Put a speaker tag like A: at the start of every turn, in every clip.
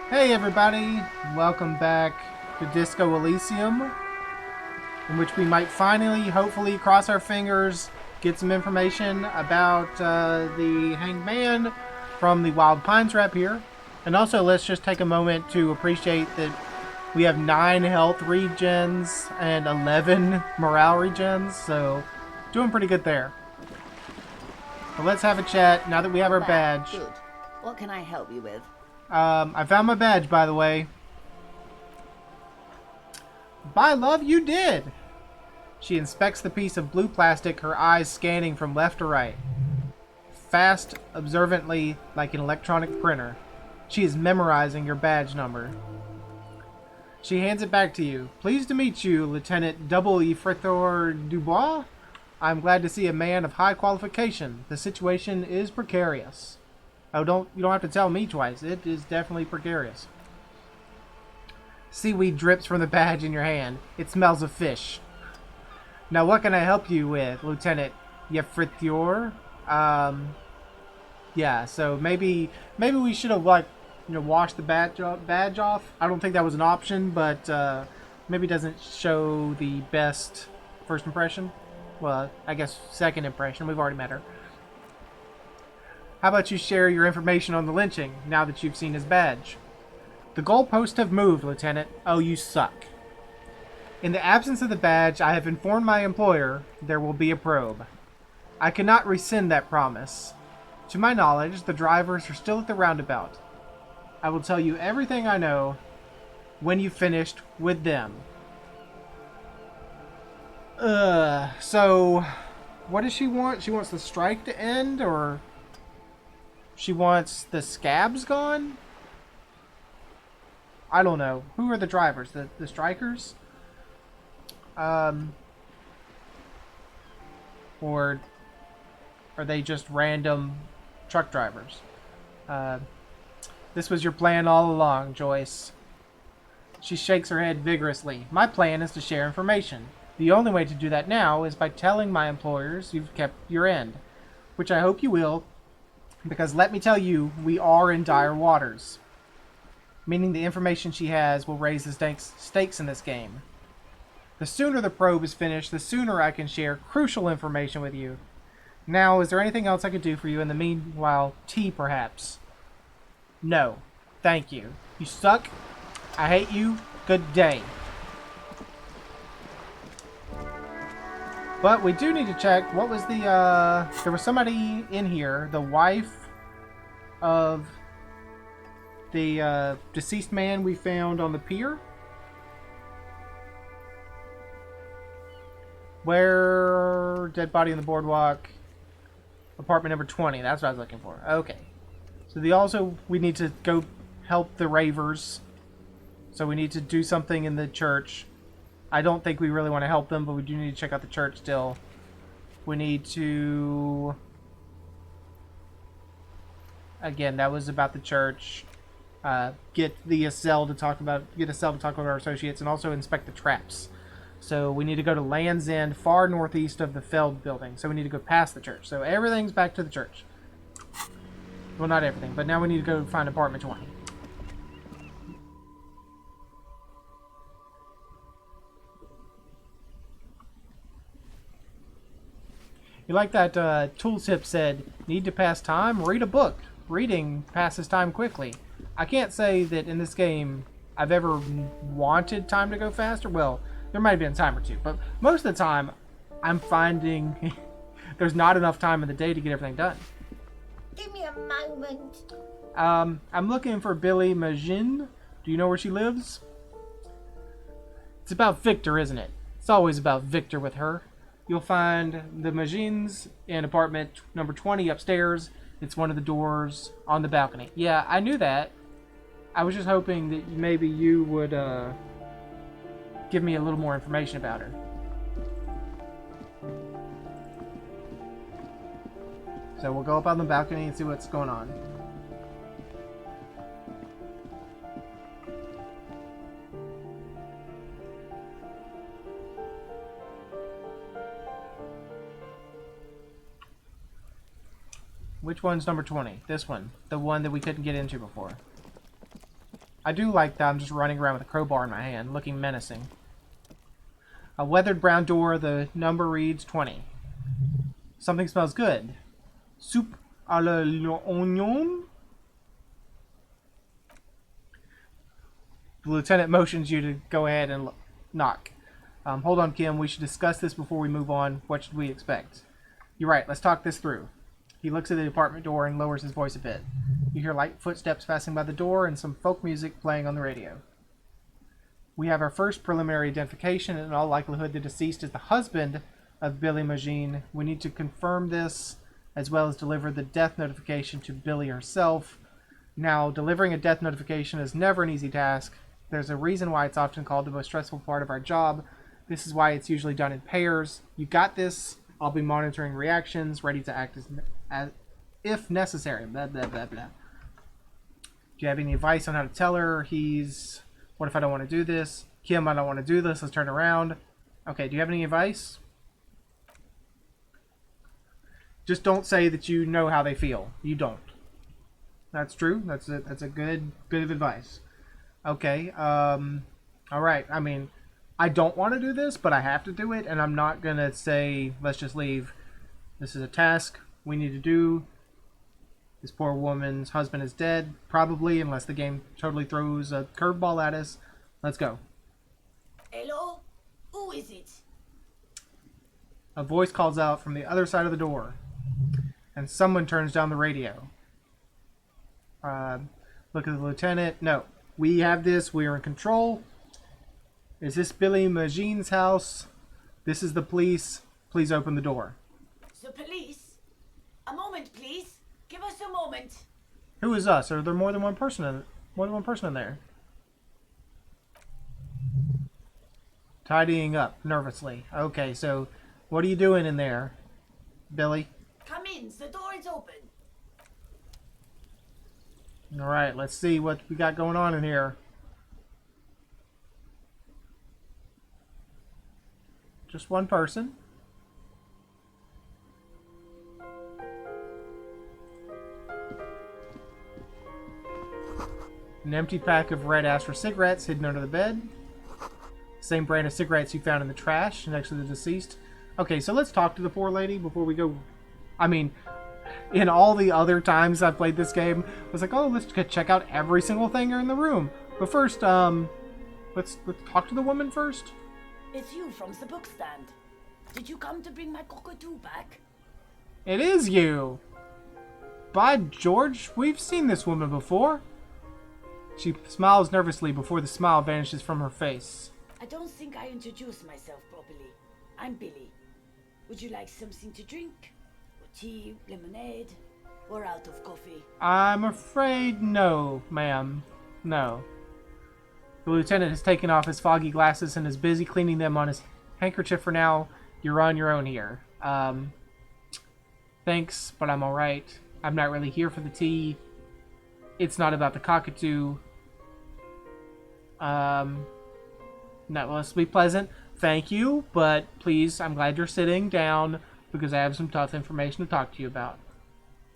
A: Hey everybody, welcome back to Disco Elysium, in which we might finally, hopefully, cross our fingers, get some information about the hanged man from the Wild Pines Rap here. And also, let's just take a moment to appreciate that we have 9 health regens and 11 morale regens, so doing pretty good there. But let's have a chat now that we have our badge.
B: Good. What can I help you with?
A: I found my badge, by the way. By love, you did! She inspects the piece of blue plastic, her eyes scanning from left to right. Fast, observantly, like an electronic printer. She is memorizing your badge number. She hands it back to you. Pleased to meet you, Lieutenant Double Efrithor Dubois. I'm glad to see a man of high qualification. The situation is precarious. Oh, you don't have to tell me twice. It is definitely precarious. Seaweed drips from the badge in your hand. It smells of fish. Now, what can I help you with, Lieutenant Yefritior? Yeah. So maybe we should have washed the badge off. I don't think that was an option, but maybe it doesn't show the best first impression. Well, I guess second impression. We've already met her. How about you share your information on the lynching, now that you've seen his badge? The goalposts have moved, Lieutenant. Oh, you suck. In the absence of the badge, I have informed my employer there will be a probe. I cannot rescind that promise. To my knowledge, the drivers are still at the roundabout. I will tell you everything I know when you've finished with them. So, what does she want? She wants the strike to end, or... she wants the scabs gone? I don't know. Who are the drivers? The strikers? Or are they just random truck drivers? This was your plan all along, Joyce. She shakes her head vigorously. My plan is to share information. The only way to do that now is by telling my employers you've kept your end, which I hope you will. Because let me tell you, we are in dire waters. Meaning the information she has will raise the stakes in this game. The sooner the probe is finished, the sooner I can share crucial information with you. Now, is there anything else I could do for you in the meanwhile? Tea, perhaps? No. Thank you. You suck. I hate you. Good day. But we do need to check, what was the, there was somebody in here, the wife of the deceased man we found on the pier. Where, dead body on the boardwalk, apartment number 20, that's what I was looking for. Okay. So we need to go help the ravers. So we need to do something in the church. I don't think we really want to help them, but we do need to check out the church still. We need to... again, that was about the church. Get a cell to talk about our associates, and also inspect the traps. So we need to go to Land's End, far northeast of the Feld building. So we need to go past the church. So everything's back to the church. Well, not everything, but now we need to go find apartment 20. You like that tooltip said, need to pass time? Read a book. Reading passes time quickly. I can't say that in this game I've ever wanted time to go faster. Well, there might have been a time or two, but most of the time I'm finding there's not enough time in the day to get everything done.
B: Give me a moment.
A: I'm looking for Billy Magin. Do you know where she lives? It's about Victor, isn't it? It's always about Victor with her. You'll find the Magins in apartment number 20 upstairs. It's one of the doors on the balcony. Yeah, I knew that. I was just hoping that maybe you would give me a little more information about her. So we'll go up on the balcony and see what's going on. Which one's number 20? This one. The one that we couldn't get into before. I do like that I'm just running around with a crowbar in my hand, looking menacing. A weathered brown door, the number reads 20. Something smells good. Soup à l'oignon? The lieutenant motions you to go ahead and knock. Hold on, Kim. We should discuss this before we move on. What should we expect? You're right. Let's talk this through. He looks at the apartment door and lowers his voice a bit. You hear light footsteps passing by the door and some folk music playing on the radio. We have our first preliminary identification. In all likelihood, the deceased is the husband of Billy Magine. We need to confirm this as well as deliver the death notification to Billy herself. Now, delivering a death notification is never an easy task. There's a reason why it's often called the most stressful part of our job. This is why it's usually done in pairs. You got this. I'll be monitoring reactions, ready to act as if necessary. Blah, blah, blah, blah. Do you have any advice on how to tell her? What if I don't want to do this? Kim, I don't want to do this. Let's turn around. Okay, do you have any advice? Just don't say that you know how they feel. You don't. That's true. That's a good bit of advice. Okay. All right. I mean, I don't want to do this, but I have to do it, and I'm not gonna say let's just leave. This is a task we need to do. This poor woman's husband is dead, probably, unless the game totally throws a curveball at us. Let's go.
B: Hello? Who is it?
A: A voice calls out from the other side of the door, and someone turns down the radio. Look at the lieutenant. No, we have this. We are in control. Is this Billy Magine's house? This is the police. Please open the door.
B: The police? A moment, please. Give us a moment.
A: Who is us? Are there more than one person in there? Tidying up nervously. Okay, so what are you doing in there, Billy?
B: Come in. The door is open.
A: All right, let's see what we got going on in here. Just one person. An empty pack of red Astra cigarettes hidden under the bed. Same brand of cigarettes you found in the trash next to the deceased. Okay, so let's talk to the poor lady before we go. I mean, in all the other times I've played this game, I was like, oh, let's check out every single thing in the room. But first, let's talk to the woman first.
B: It's you from the book stand. Did you come to bring my cockatoo back?
A: It is you. By George, we've seen this woman before. She smiles nervously before the smile vanishes from her face.
B: I don't think I introduced myself properly. I'm Billy. Would you like something to drink? Or tea, lemonade, or out of coffee?
A: I'm afraid no, ma'am. No. The lieutenant has taken off his foggy glasses and is busy cleaning them on his handkerchief for now. You're on your own here. Thanks, but I'm alright. I'm not really here for the tea. It's not about the cockatoo. Not let's be pleasant. Thank you, but please, I'm glad you're sitting down because I have some tough information to talk to you about.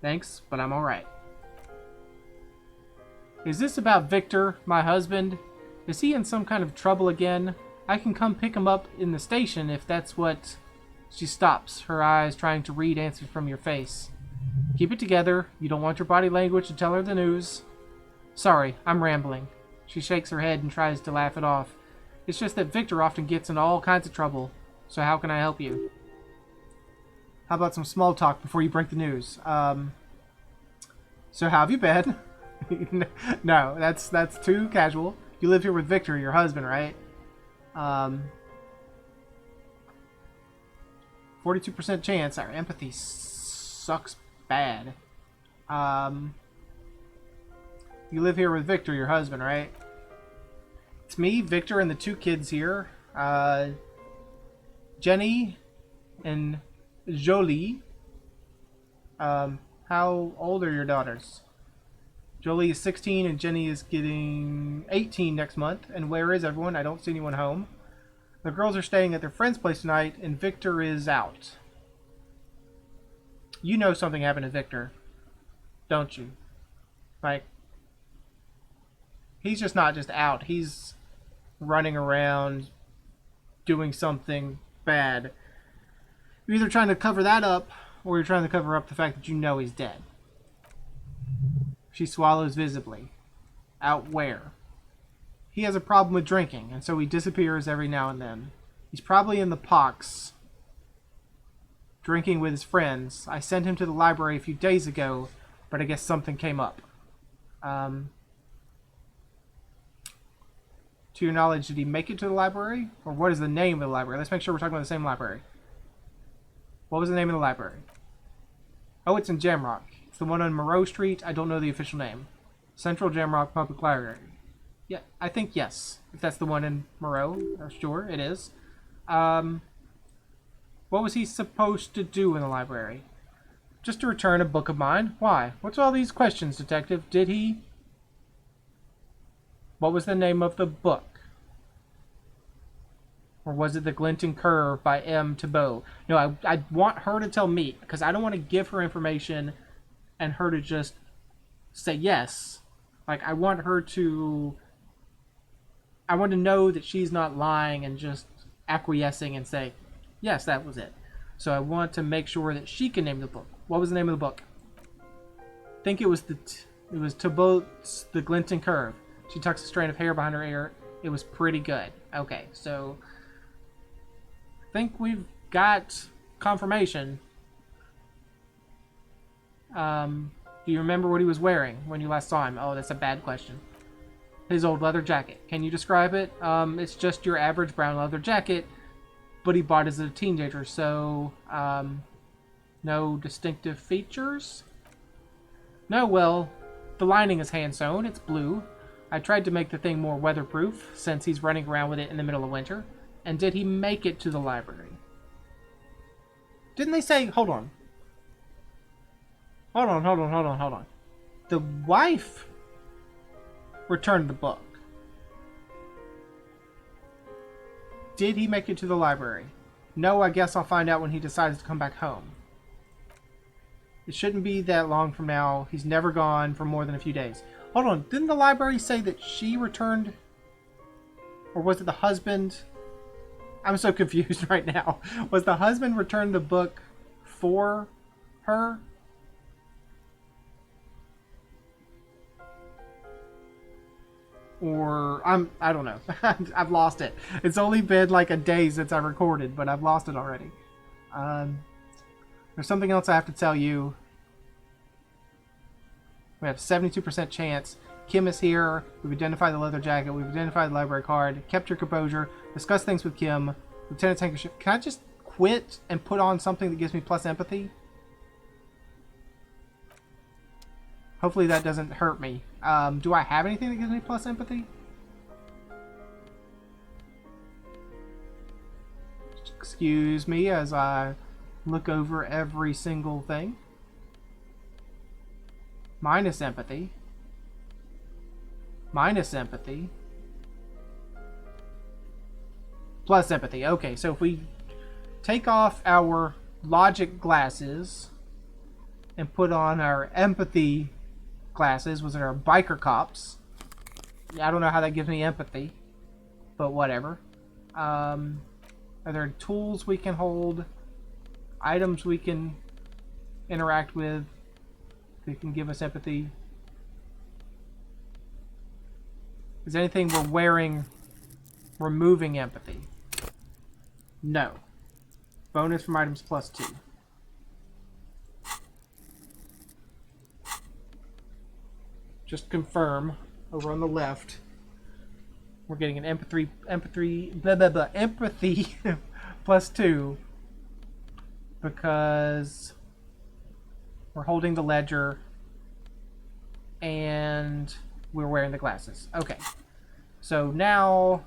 A: Thanks, but I'm alright. Is this about Victor, my husband? Is he in some kind of trouble again? I can come pick him up in the station if that's what... She stops, her eyes trying to read answers from your face. Keep it together. You don't want your body language to tell her the news. Sorry, I'm rambling. She shakes her head and tries to laugh it off. It's just that Victor often gets in all kinds of trouble. So how can I help you? How about some small talk before you break the news? So how have you been? No, that's too casual. You live here with Victor, your husband, right? 42% chance. Our empathy sucks bad. You live here with Victor, your husband, right? It's me, Victor, and the two kids here. Jenny and Jolie. How old are your daughters? Jolie is 16 and Jenny is getting 18 next month. And where is everyone? I don't see anyone home. The girls are staying at their friend's place tonight and Victor is out. You know something happened to Victor, don't you? Like, He's just not just out. He's running around doing something bad. You're either trying to cover that up, or you're trying to cover up the fact that you know he's dead. She swallows visibly. Out where? He has a problem with drinking, and so he disappears every now and then. He's probably in the pox, drinking with his friends. I sent him to the library a few days ago, but I guess something came up. To your knowledge, did he make it to the library? Or what is the name of the library? Let's make sure we're talking about the same library. What was the name of the library? Oh, it's in Jamrock. It's the one on Moreau Street. I don't know the official name. Central Jamrock Public Library. Yeah, I think yes. If that's the one in Moreau, sure, it is. What was he supposed to do in the library? Just to return a book of mine? Why? What's all these questions, detective? Did he... What was the name of the book? Or was it The Glinting Curve by M. Thibault? No, I want her to tell me, because I don't want to give her information and her to just say yes. Like, I want to know that she's not lying and just acquiescing and say, yes, that was it. So I want to make sure that she can name the book. What was the name of the book? I think it was Thibault's The Glinting Curve. She tucks a strand of hair behind her ear. It was pretty good. Okay, so I think we've got confirmation. Do you remember what he was wearing when you last saw him? Oh, that's a bad question. His old leather jacket. Can you describe it? It's just your average brown leather jacket, but he bought it as a teenager, so no distinctive features? No, well, the lining is hand sewn. It's blue. I tried to make the thing more weatherproof, since he's running around with it in the middle of winter. And did he make it to the library? Didn't they say... Hold on. Hold on. The wife returned the book. Did he make it to the library? No, I guess I'll find out when he decides to come back home. It shouldn't be that long from now. He's never gone for more than a few days. Hold on, didn't the library say that she returned? Or was it the husband? I'm so confused right now. Was the husband returned the book for her? Or, I don't know. I've lost it. It's only been like a day since I recorded, but I've lost it already. There's something else I have to tell you. We have a 72% chance. Kim is here. We've identified the leather jacket. We've identified the library card. Kept your composure. Discussed things with Kim. Lieutenant Tankership. Can I just quit and put on something that gives me plus empathy? Hopefully that doesn't hurt me. Do I have anything that gives me plus empathy? Excuse me as I look over every single thing. Minus empathy. Minus empathy. Plus empathy. Okay, so if we take off our logic glasses and put on our empathy glasses, was it our biker cops? Yeah, I don't know how that gives me empathy, but whatever. Are there tools we can hold? Items we can interact with? That can give us empathy. Is anything we're wearing removing empathy? No. Bonus from items +2. Just confirm over on the left. We're getting an empathy +2 because we're holding the ledger and we're wearing the glasses. Okay. So now...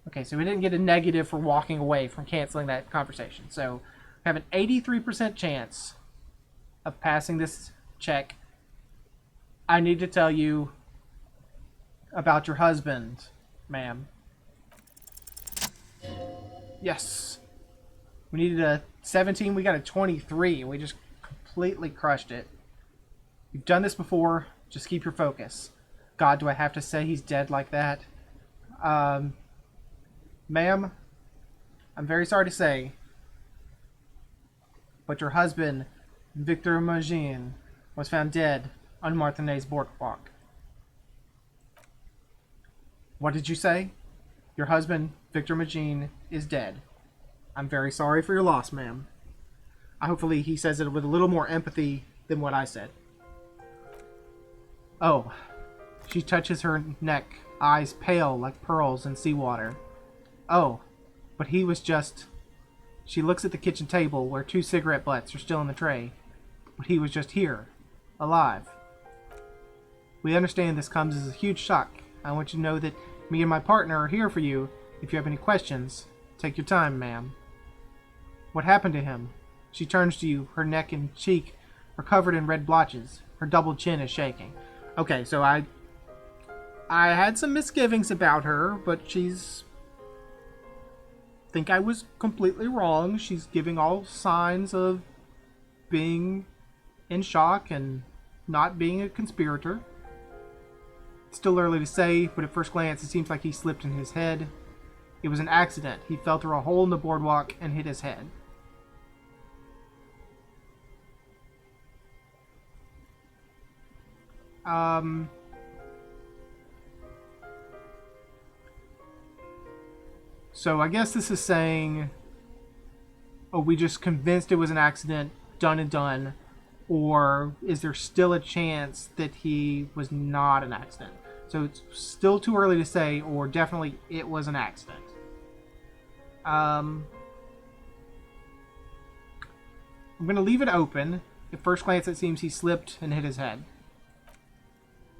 A: Okay, so we didn't get a negative for walking away from canceling that conversation. So we have an 83% chance of passing this check. I need to tell you about your husband, ma'am. Yes. We needed a 17. We got a 23. We just completely crushed it. You've done this before. Just keep your focus. God, do I have to say he's dead like that? Um, Ma'am, I'm very sorry to say, but your husband, Victor Magin, was found dead on Martinet's boardwalk. What did you say? Your husband, Victor Magin, is dead. I'm very sorry for your loss, ma'am. Hopefully he says it with a little more empathy than what I said. Oh. She touches her neck, eyes pale like pearls in seawater. Oh, but he was just... She looks at the kitchen table where 2 cigarette butts are still in the tray. But he was just here, alive. We understand this comes as a huge shock. I want you to know that me and my partner are here for you. If you have any questions, take your time, ma'am. What happened to him? She turns to you. Her neck and cheek are covered in red blotches. Her double chin is shaking. Okay, so I had some misgivings about her, but she's... I think I was completely wrong. She's giving all signs of being in shock and not being a conspirator. It's still early to say, but at first glance it seems like he slipped in his head. It was an accident. He fell through a hole in the boardwalk and hit his head. So I guess this is saying, oh, we just convinced it was an accident, done and done, or is there still a chance that he was not an accident? So it's still too early to say, or definitely it was an accident. I'm going to leave it open. At first glance, it seems he slipped and hit his head.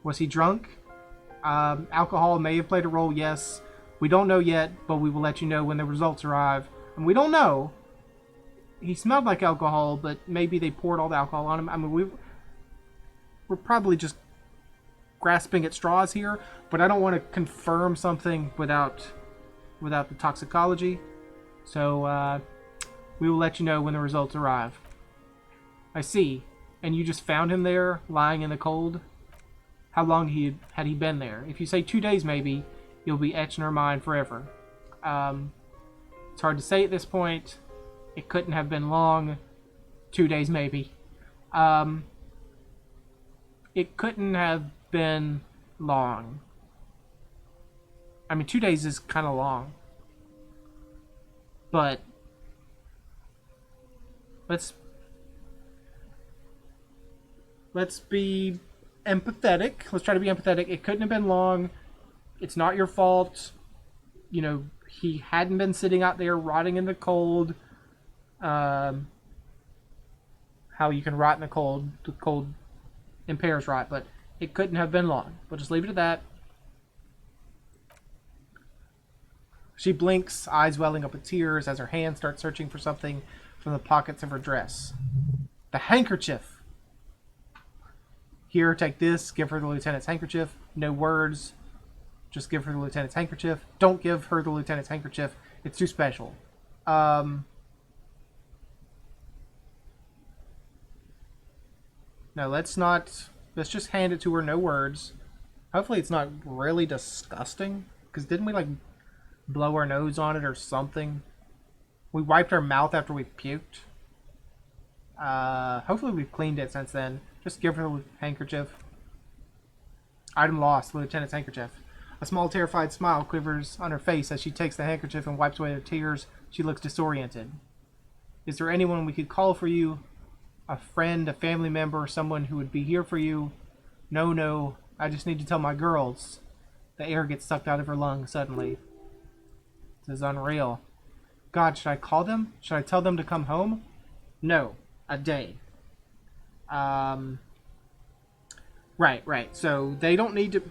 A: Was he drunk? Alcohol may have played a role, yes. We don't know yet, but we will let you know when the results arrive. And we don't know. He smelled like alcohol, but maybe they poured all the alcohol on him. I mean, we're probably just grasping at straws here, but I don't want to confirm something without the toxicology. So we will let you know when the results arrive. I see. And you just found him there, lying in the cold? How long had he been there? If you say 2 days, maybe, you'll be etched in her mind forever. It's hard to say at this point. It couldn't have been long. 2 days, maybe. It couldn't have been long. I mean, 2 days is kind of long. But let's be empathetic. Let's try to be empathetic. It couldn't have been long. It's not your fault. You know, he hadn't been sitting out there rotting in the cold. How you can rot in the cold. The cold impairs rot, but it couldn't have been long. We'll just leave it at that. She blinks, eyes welling up with tears as her hand starts searching for something from the pockets of her dress. The handkerchief! Here, take this. Give her the lieutenant's handkerchief. No words. Just give her the lieutenant's handkerchief. Don't give her the lieutenant's handkerchief. It's too special. No, let's not... Let's just hand it to her. No words. Hopefully it's not really disgusting. Because didn't we, like, blow our nose on it or something? We wiped our mouth after we puked. Hopefully we've cleaned it since then. Just give her the handkerchief. Item lost. The lieutenant's handkerchief. A small terrified smile quivers on her face as she takes the handkerchief and wipes away her tears. She looks disoriented. Is there anyone we could call for you? A friend, a family member, someone who would be here for you? No. I just need to tell my girls. The air gets sucked out of her lungs suddenly. This is unreal. God, should I call them? Should I tell them to come home? No. A day. Right. So they don't need to...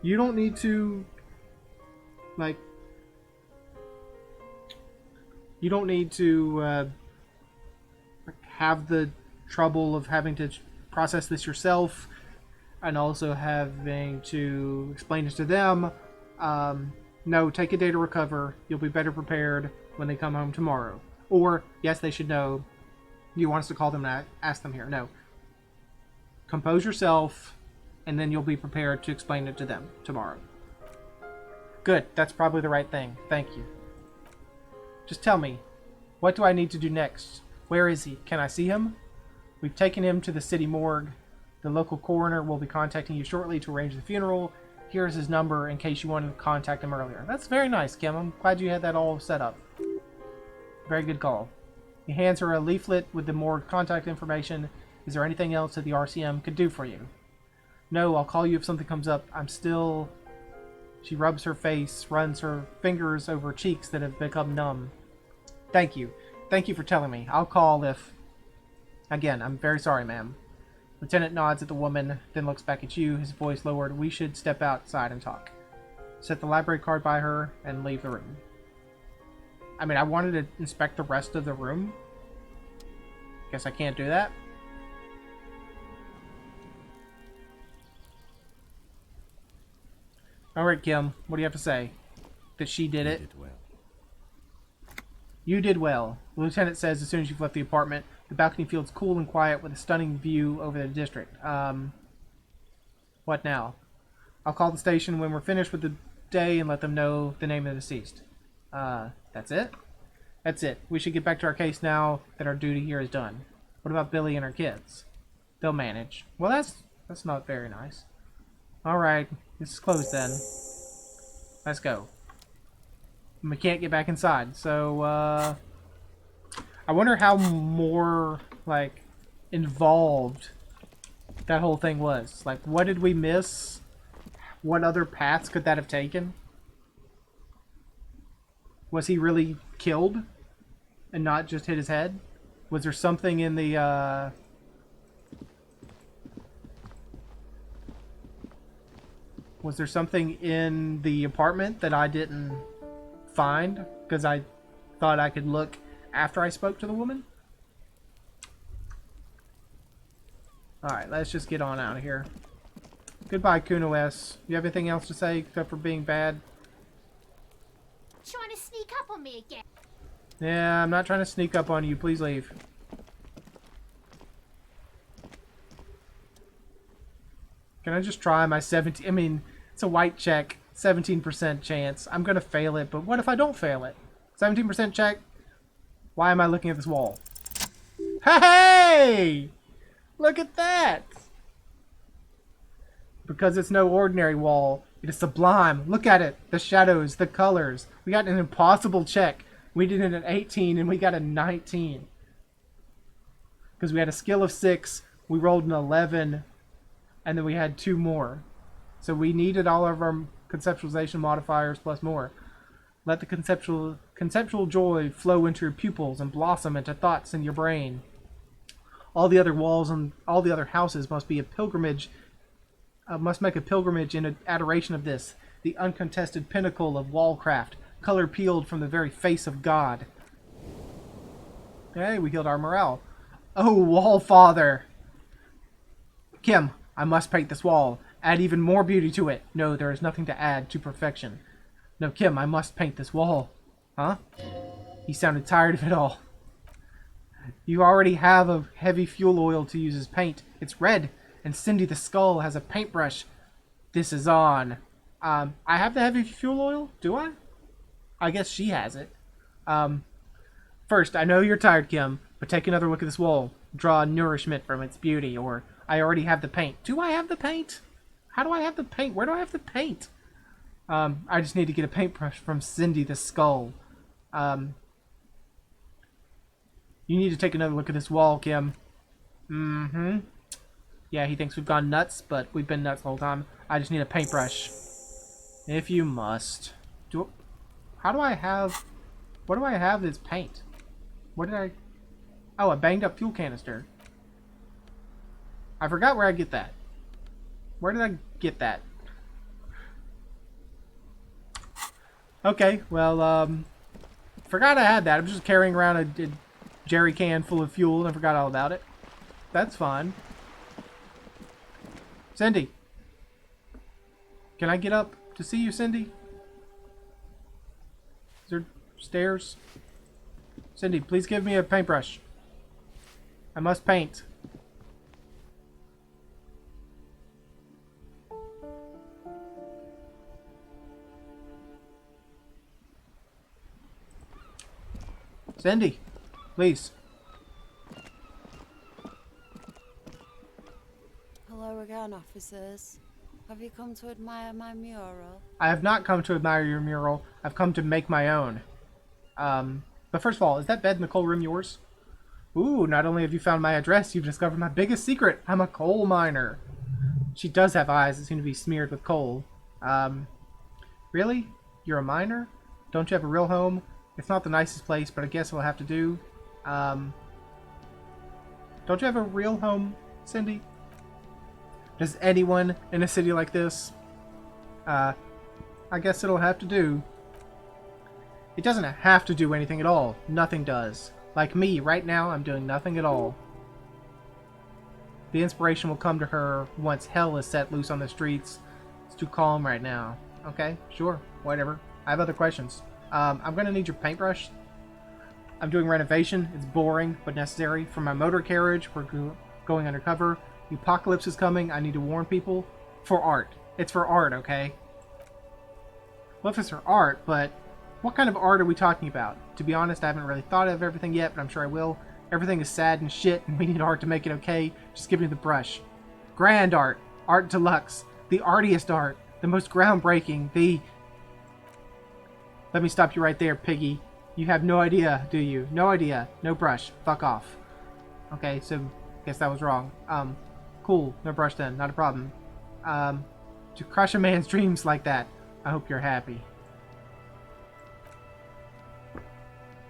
A: You don't need to... Like... You don't need to have the trouble of having to process this yourself and also having to explain it to them. No, take a day to recover. You'll be better prepared when they come home tomorrow. Or, yes, they should know. You want us to call them and ask them here. No. Compose yourself. and then you'll be prepared to explain it to them tomorrow. Good, that's probably the right thing. Thank you. Just tell me, what do I need to do next? Where is he? Can I see him? We've taken him to the city morgue. The local coroner will be contacting you shortly to arrange the funeral. Here's his number in case you wanted to contact him earlier. That's very nice, Kim. I'm glad you had that all set up. Very good call. He hands her a leaflet with the morgue contact information. Is there anything else that the RCM could do for you? No, I'll call you if something comes up. I'm still... She rubs her face, runs her fingers over cheeks that have become numb. Thank you. Thank you for telling me. I'll call if... Again, I'm very sorry, ma'am. Lieutenant nods at the woman, then looks back at you, his voice lowered. We should step outside and talk. Set the library card by her and leave the room. I mean, I wanted to inspect the rest of the room. Guess I can't do that. Alright, Kim, what do you have to say? That she did it?
C: You did well.
A: You did well. The lieutenant says as soon as you've left the apartment. The balcony feels cool and quiet with a stunning view over the district. What now? I'll call the station when we're finished with the day and let them know the name of the deceased. That's it? That's it. We should get back to our case now that our duty here is done. What about Billy and her kids? They'll manage. Well, that's not very nice. Alright, this is closed then. Let's go. We can't get back inside, so, I wonder how more, like, involved that whole thing was. Like, what did we miss? What other paths could that have taken? Was he really killed? And not just hit his head? Was there something in the, Was there something in the apartment that I didn't find? Because I thought I could look after I spoke to the woman? Alright, let's just get on out of here. Goodbye, Kuno S. You have anything else to say except for being bad?
D: Trying to sneak up on me again.
A: Yeah, I'm not trying to sneak up on you. Please leave. Can I just try my 17... I mean, it's a white check. 17% chance. I'm going to fail it, but what if I don't fail it? 17% check? Why am I looking at this wall? Hey! Look at that! Because it's no ordinary wall. It is sublime. Look at it. The shadows, the colors. We got an impossible check. We did it at 18 and we got a 19. Because we had a skill of 6. We rolled an 11. And then we had 2 more. So we needed all of our conceptualization modifiers plus more. Let the conceptual joy flow into your pupils and blossom into thoughts in your brain. All the other walls and all the other houses must be a pilgrimage. Must make a pilgrimage in adoration of this, the uncontested pinnacle of wallcraft, color peeled from the very face of God. Okay, we healed our morale. Oh, Wall Father! Kim, I must paint this wall. Add even more beauty to it. No, there is nothing to add to perfection. No, Kim, I must paint this wall. Huh? He sounded tired of it all. You already have a heavy fuel oil to use as paint. It's red, and Cindy the Skull has a paintbrush. This is on. I have the heavy fuel oil? Do I? I guess she has it. First, I know you're tired, Kim, but take another look at this wall. Draw nourishment from its beauty, or I already have the paint. Do I have the paint? How do I have the paint? Where do I have the paint? I just need to get a paintbrush from Cindy the Skull. You need to take another look at this wall, Kim. Mm-hmm. Yeah, he thinks we've gone nuts, but we've been nuts the whole time. I just need a paintbrush. If you must. How do I have... What do I have that's paint? What did I... Oh, a banged up fuel canister. I forgot where I get that. Where did I get that? Okay, well, forgot I had that. I'm just carrying around a jerry can full of fuel and I forgot all about it. That's fine. Cindy. Can I get up to see you, Cindy? Is there stairs? Cindy, please give me a paintbrush. I must paint. Cindy, please.
C: Hello again, officers. Have you come to admire my mural?
A: I have not come to admire your mural. I've come to make my own. But first of all, is that bed in the coal room yours? Ooh, not only have you found my address, you've discovered my biggest secret. I'm a coal miner. She does have eyes that seem to be smeared with coal. Really? You're a miner? Don't you have a real home? It's not the nicest place, but I guess we'll have to do. Don't you have a real home, Cindy? Does anyone in a city like this? I guess it'll have to do. It doesn't have to do anything at all. Nothing does. Like me, right now, I'm doing nothing at all. The inspiration will come to her once hell is set loose on the streets. It's too calm right now. Okay, sure, whatever. I have other questions. I'm gonna need your paintbrush. I'm doing renovation. It's boring, but necessary. For my motor carriage, we're going undercover. The apocalypse is coming. I need to warn people. For art. It's for art, okay? Well, if it's for art, but what kind of art are we talking about? To be honest, I haven't really thought of everything yet, but I'm sure I will. Everything is sad and shit, and we need art to make it okay. Just give me the brush. Grand art. Art deluxe. The artiest art. The most groundbreaking. The... Let me stop you right there, piggy. You have no idea, do you? No idea. No brush. Fuck off. Okay, so guess that was wrong. Cool. No brush then. Not a problem. To crush a man's dreams like that, I hope you're happy.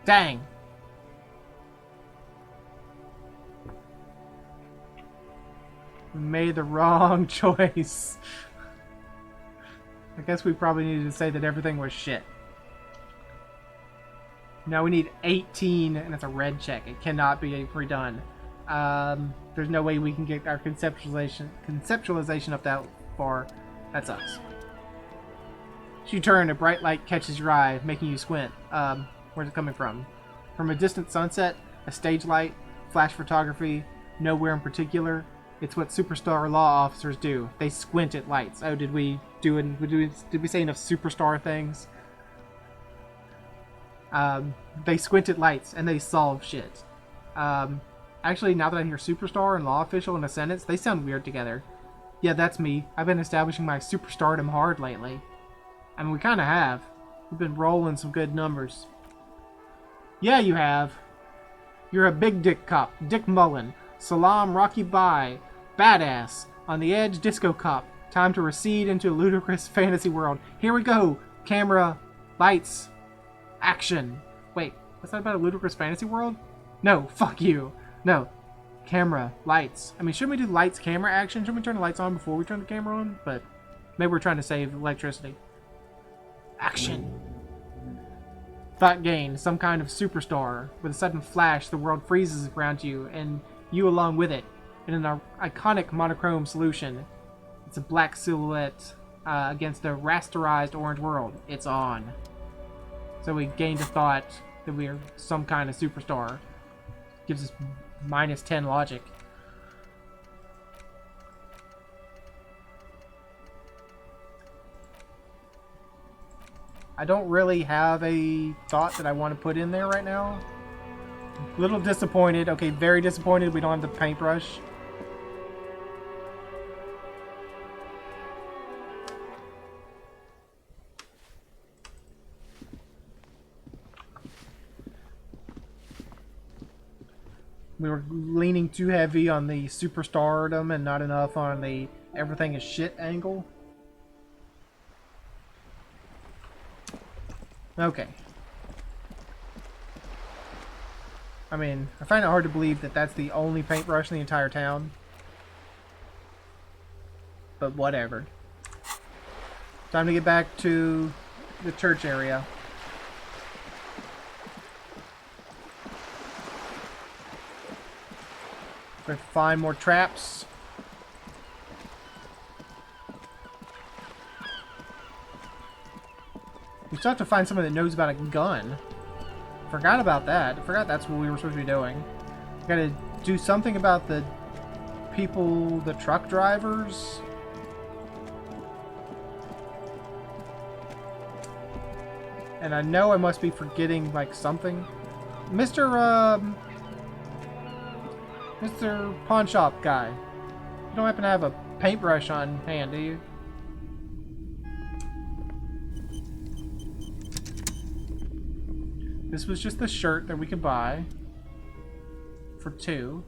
A: Dang. We made the wrong choice. I guess we probably needed to say that everything was shit. Now we need 18, and it's a red check. It cannot be redone. There's no way we can get our conceptualization up that far. That sucks. As you turn, a bright light catches your eye, making you squint. Where's it coming from? From a distant sunset, a stage light, flash photography, nowhere in particular. It's what superstar law officers do. They squint at lights. Oh, did we say enough superstar things? They squint at lights and they solve shit. Actually, now that I hear superstar and law official in a sentence, they sound weird together. Yeah, that's me. I've been establishing my superstardom hard lately. I mean, we kind of have. We've been rolling some good numbers. Yeah, you have. You're a big dick cop. Dick Mullen. Salam Rocky Bye. Badass. On the edge, disco cop. Time to recede into a ludicrous fantasy world. Here we go. Camera. Lights. Action. Wait, what's that about a ludicrous fantasy world? No, fuck you. No. Camera. Lights. I mean, shouldn't we do lights, camera, action? Shouldn't we turn the lights on before we turn the camera on? But maybe we're trying to save electricity. Action. Thought gained. Some kind of superstar. With a sudden flash, the world freezes around you, and you along with it. In an iconic monochrome solution. It's a black silhouette against a rasterized orange world. It's on. So we gained a thought that we're some kind of superstar. Gives us -10 logic. I don't really have a thought that I want to put in there right now. A little disappointed. Okay, very disappointed we don't have the paintbrush. We were leaning too heavy on the superstardom and not enough on the everything is shit angle. Okay. I mean, I find it hard to believe that that's the only paintbrush in the entire town. But whatever. Time to get back to the church area. Let's find more traps. We still have to find someone that knows about a gun. Forgot about that. I forgot that's what we were supposed to be doing. We gotta do something about the people, the truck drivers. And I know I must be forgetting, like, something. Mr. Mr. Pawn Shop guy. You don't happen to have a paintbrush on hand, do you? This was just the shirt that we could buy for 2.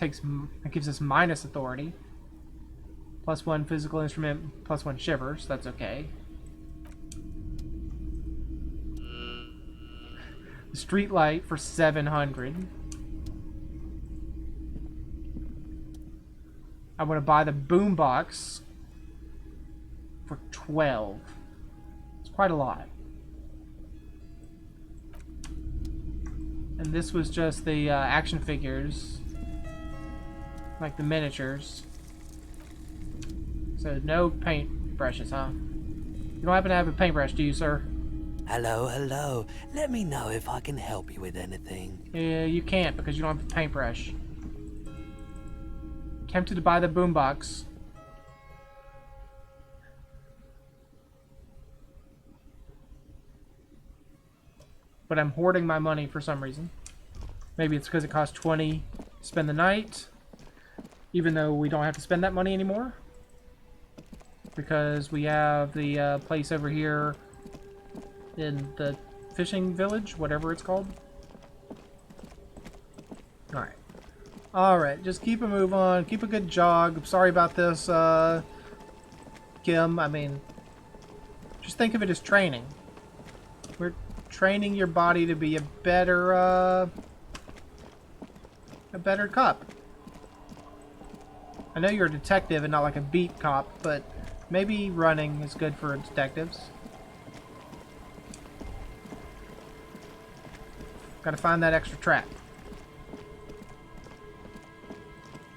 A: It gives us minus authority. +1 physical instrument, +1 shivers. That's okay. The street light for 700. I want to buy the boombox for 12. It's quite a lot. And this was just the action figures, like the miniatures. So no paint brushes, huh? You don't happen to have a paintbrush, do you, sir?
D: Hello, hello. Let me know if I can help you with anything.
A: Yeah, you can't because you don't have a paintbrush. Tempted to buy the boombox. But I'm hoarding my money for some reason. Maybe it's because it costs 20 to spend the night. Even though we don't have to spend that money anymore. Because we have the place over here in the fishing village, whatever it's called. Alright. Alright, just keep a move on. Keep a good jog. I'm sorry about this, Kim. I mean, just think of it as training. We're training your body to be a better cop. I know you're a detective and not like a beat cop, but maybe running is good for detectives. Gotta find that extra trap.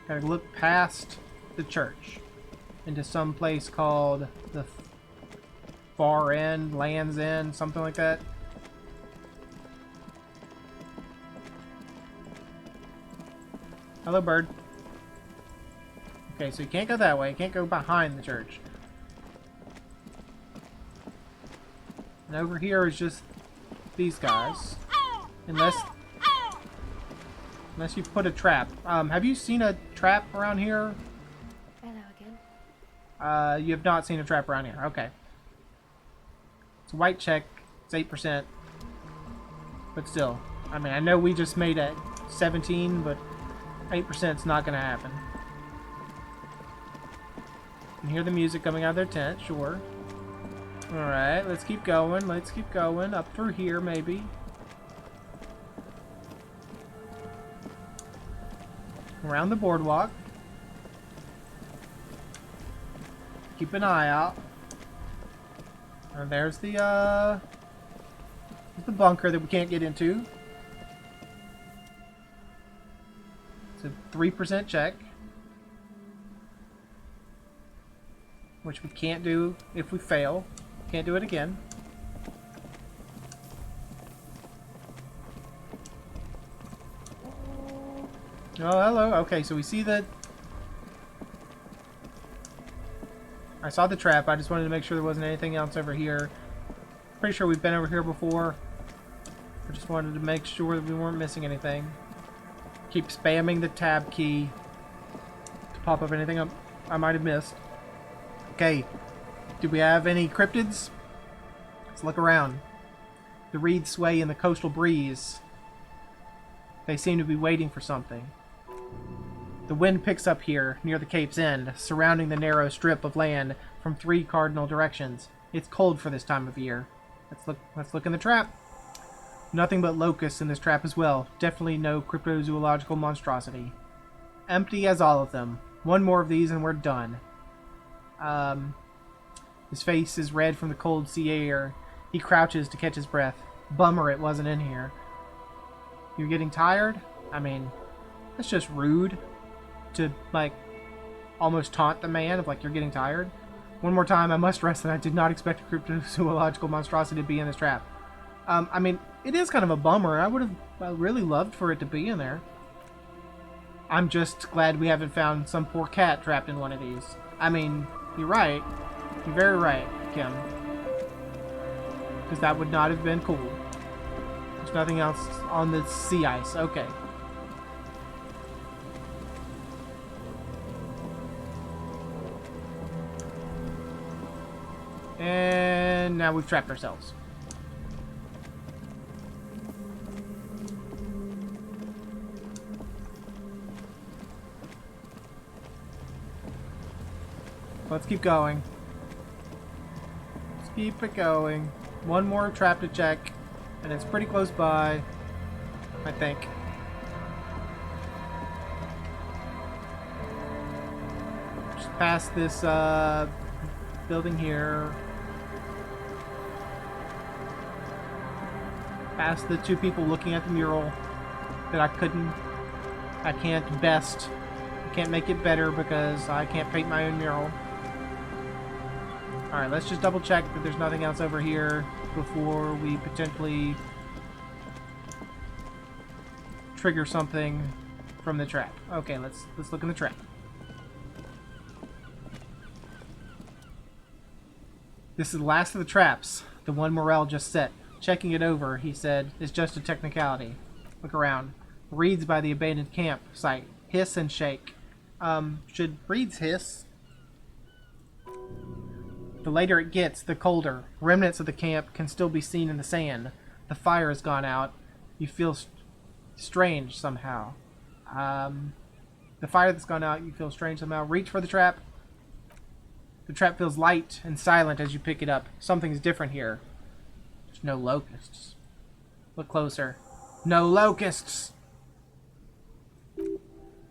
A: Gotta look past the church into some place called the Far End, Land's End, something like that. Hello, bird. Okay, so you can't go that way. You can't go behind the church. And over here is just these guys. Unless you put a trap. Have you seen a trap around here?
C: Hello again.
A: You have not seen a trap around here. Okay. It's a white check. It's 8%. But still. I mean, I know we just made it 17, but 8% is not going to happen. You can hear the music coming out of their tent, sure. Alright, let's keep going. Let's keep going. Up through here, maybe. Around the boardwalk. Keep an eye out. And there's the bunker that we can't get into. It's a 3% check. Which we can't do if we fail. Can't do it again. Oh, hello. Okay, so we see that. I saw the trap. I just wanted to make sure there wasn't anything else over here. Pretty sure we've been over here before. I just wanted to make sure that we weren't missing anything. Keep spamming the tab key to pop up anything I might have missed. Okay. Do we have any cryptids? Let's look around. The reeds sway in the coastal breeze. They seem to be waiting for something. The wind picks up here, near the cape's end, surrounding the narrow strip of land from 3 cardinal directions. It's cold for this time of year. Let's look in the trap. Nothing but locusts in this trap as well. Definitely no cryptozoological monstrosity. Empty as all of them. One more of these and we're done. His face is red from the cold sea air. He crouches to catch his breath. Bummer it wasn't in here. You're getting tired? I mean, that's just rude to, like, almost taunt the man of, like, you're getting tired. One more time, I must stress that I did not expect a cryptozoological monstrosity to be in this trap. I mean, it is kind of a bummer. I would have really loved for it to be in there. I'm just glad we haven't found some poor cat trapped in one of these. I mean, you're right. You're very right, Kim. Because that would not have been cool. There's nothing else on the sea ice. Okay. And now we've trapped ourselves. Let's keep going. Let's keep it going. One more trap to check, and it's pretty close by, I think. Just past this building here. Past the two people looking at the mural that I can't make it better because I can't paint my own mural. Alright, let's just double check that there's nothing else over here before we potentially trigger something from the trap. Okay, let's look in the trap. This is the last of the traps, the one Morel just set. Checking it over, he said, is just a technicality. Look around. Reeds by the abandoned campsite. Hiss and shake. Should reeds hiss? The later it gets, the colder. Remnants of the camp can still be seen in the sand. The fire has gone out. You feel strange somehow. The fire that's gone out, you feel strange somehow. Reach for the trap. The trap feels light and silent as you pick it up. Something's different here. There's no locusts. Look closer. No locusts!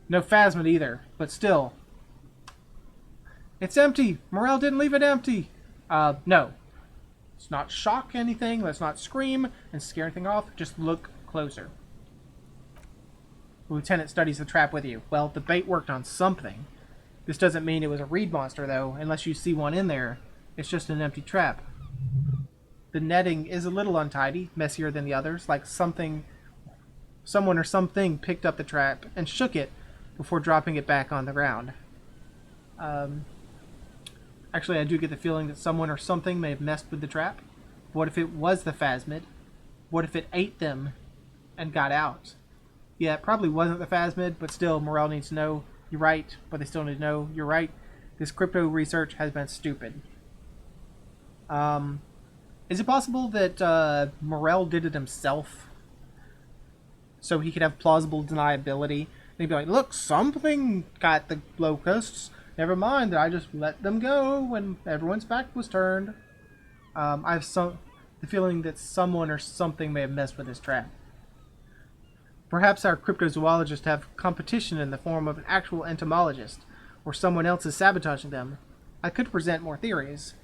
A: No phasmid either, but still. It's empty! Morel didn't leave it empty! No. Let's not shock anything, let's not scream and scare anything off, just look closer. The lieutenant studies the trap with you. Well, the bait worked on something. This doesn't mean it was a reed monster, though, unless you see one in there. It's just an empty trap. The netting is a little untidy, messier than the others, like someone or something picked up the trap and shook it before dropping it back on the ground. Actually, I do get the feeling that someone or something may have messed with the trap. What if it was the phasmid? What if it ate them and got out? Yeah, it probably wasn't the phasmid, but still, Morel needs to know. You're right, but they still need to know. You're right. This crypto research has been stupid. Is it possible that Morel did it himself? So he could have plausible deniability? They'd be like, look, something got the locusts. Never mind that I just let them go when everyone's back was turned. I have the feeling that someone or something may have messed with this trap. Perhaps our cryptozoologists have competition in the form of an actual entomologist, or someone else is sabotaging them. I could present more theories,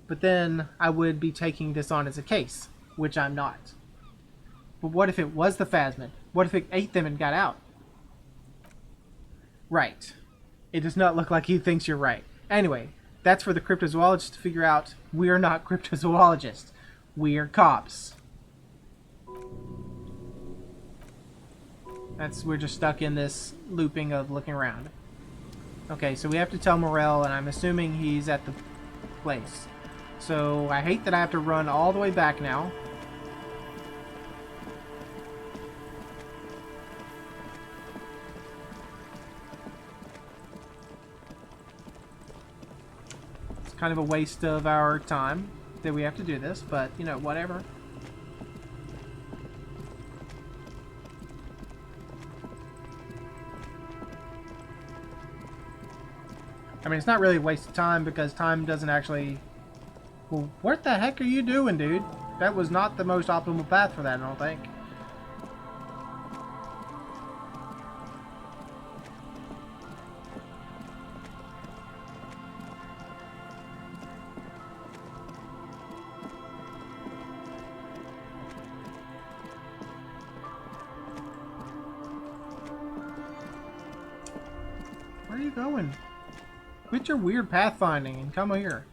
A: but then I would be taking this on as a case, which I'm not. But what if it was the phasmid? What if it ate them and got out? Right. It does not look like he thinks you're right. Anyway, that's for the cryptozoologists to figure out. We're not cryptozoologists. We're cops. We're just stuck in this looping of looking around. Okay, so we have to tell Morel, and I'm assuming he's at the place. So I hate that I have to run all the way back now. It's kind of a waste of our time that we have to do this, but, you know, whatever. I mean, it's not really a waste of time because time doesn't actually... Well, what the heck are you doing, dude? That was not the most optimal path for that, I don't think. Where are you going? Quit your weird pathfinding and come here.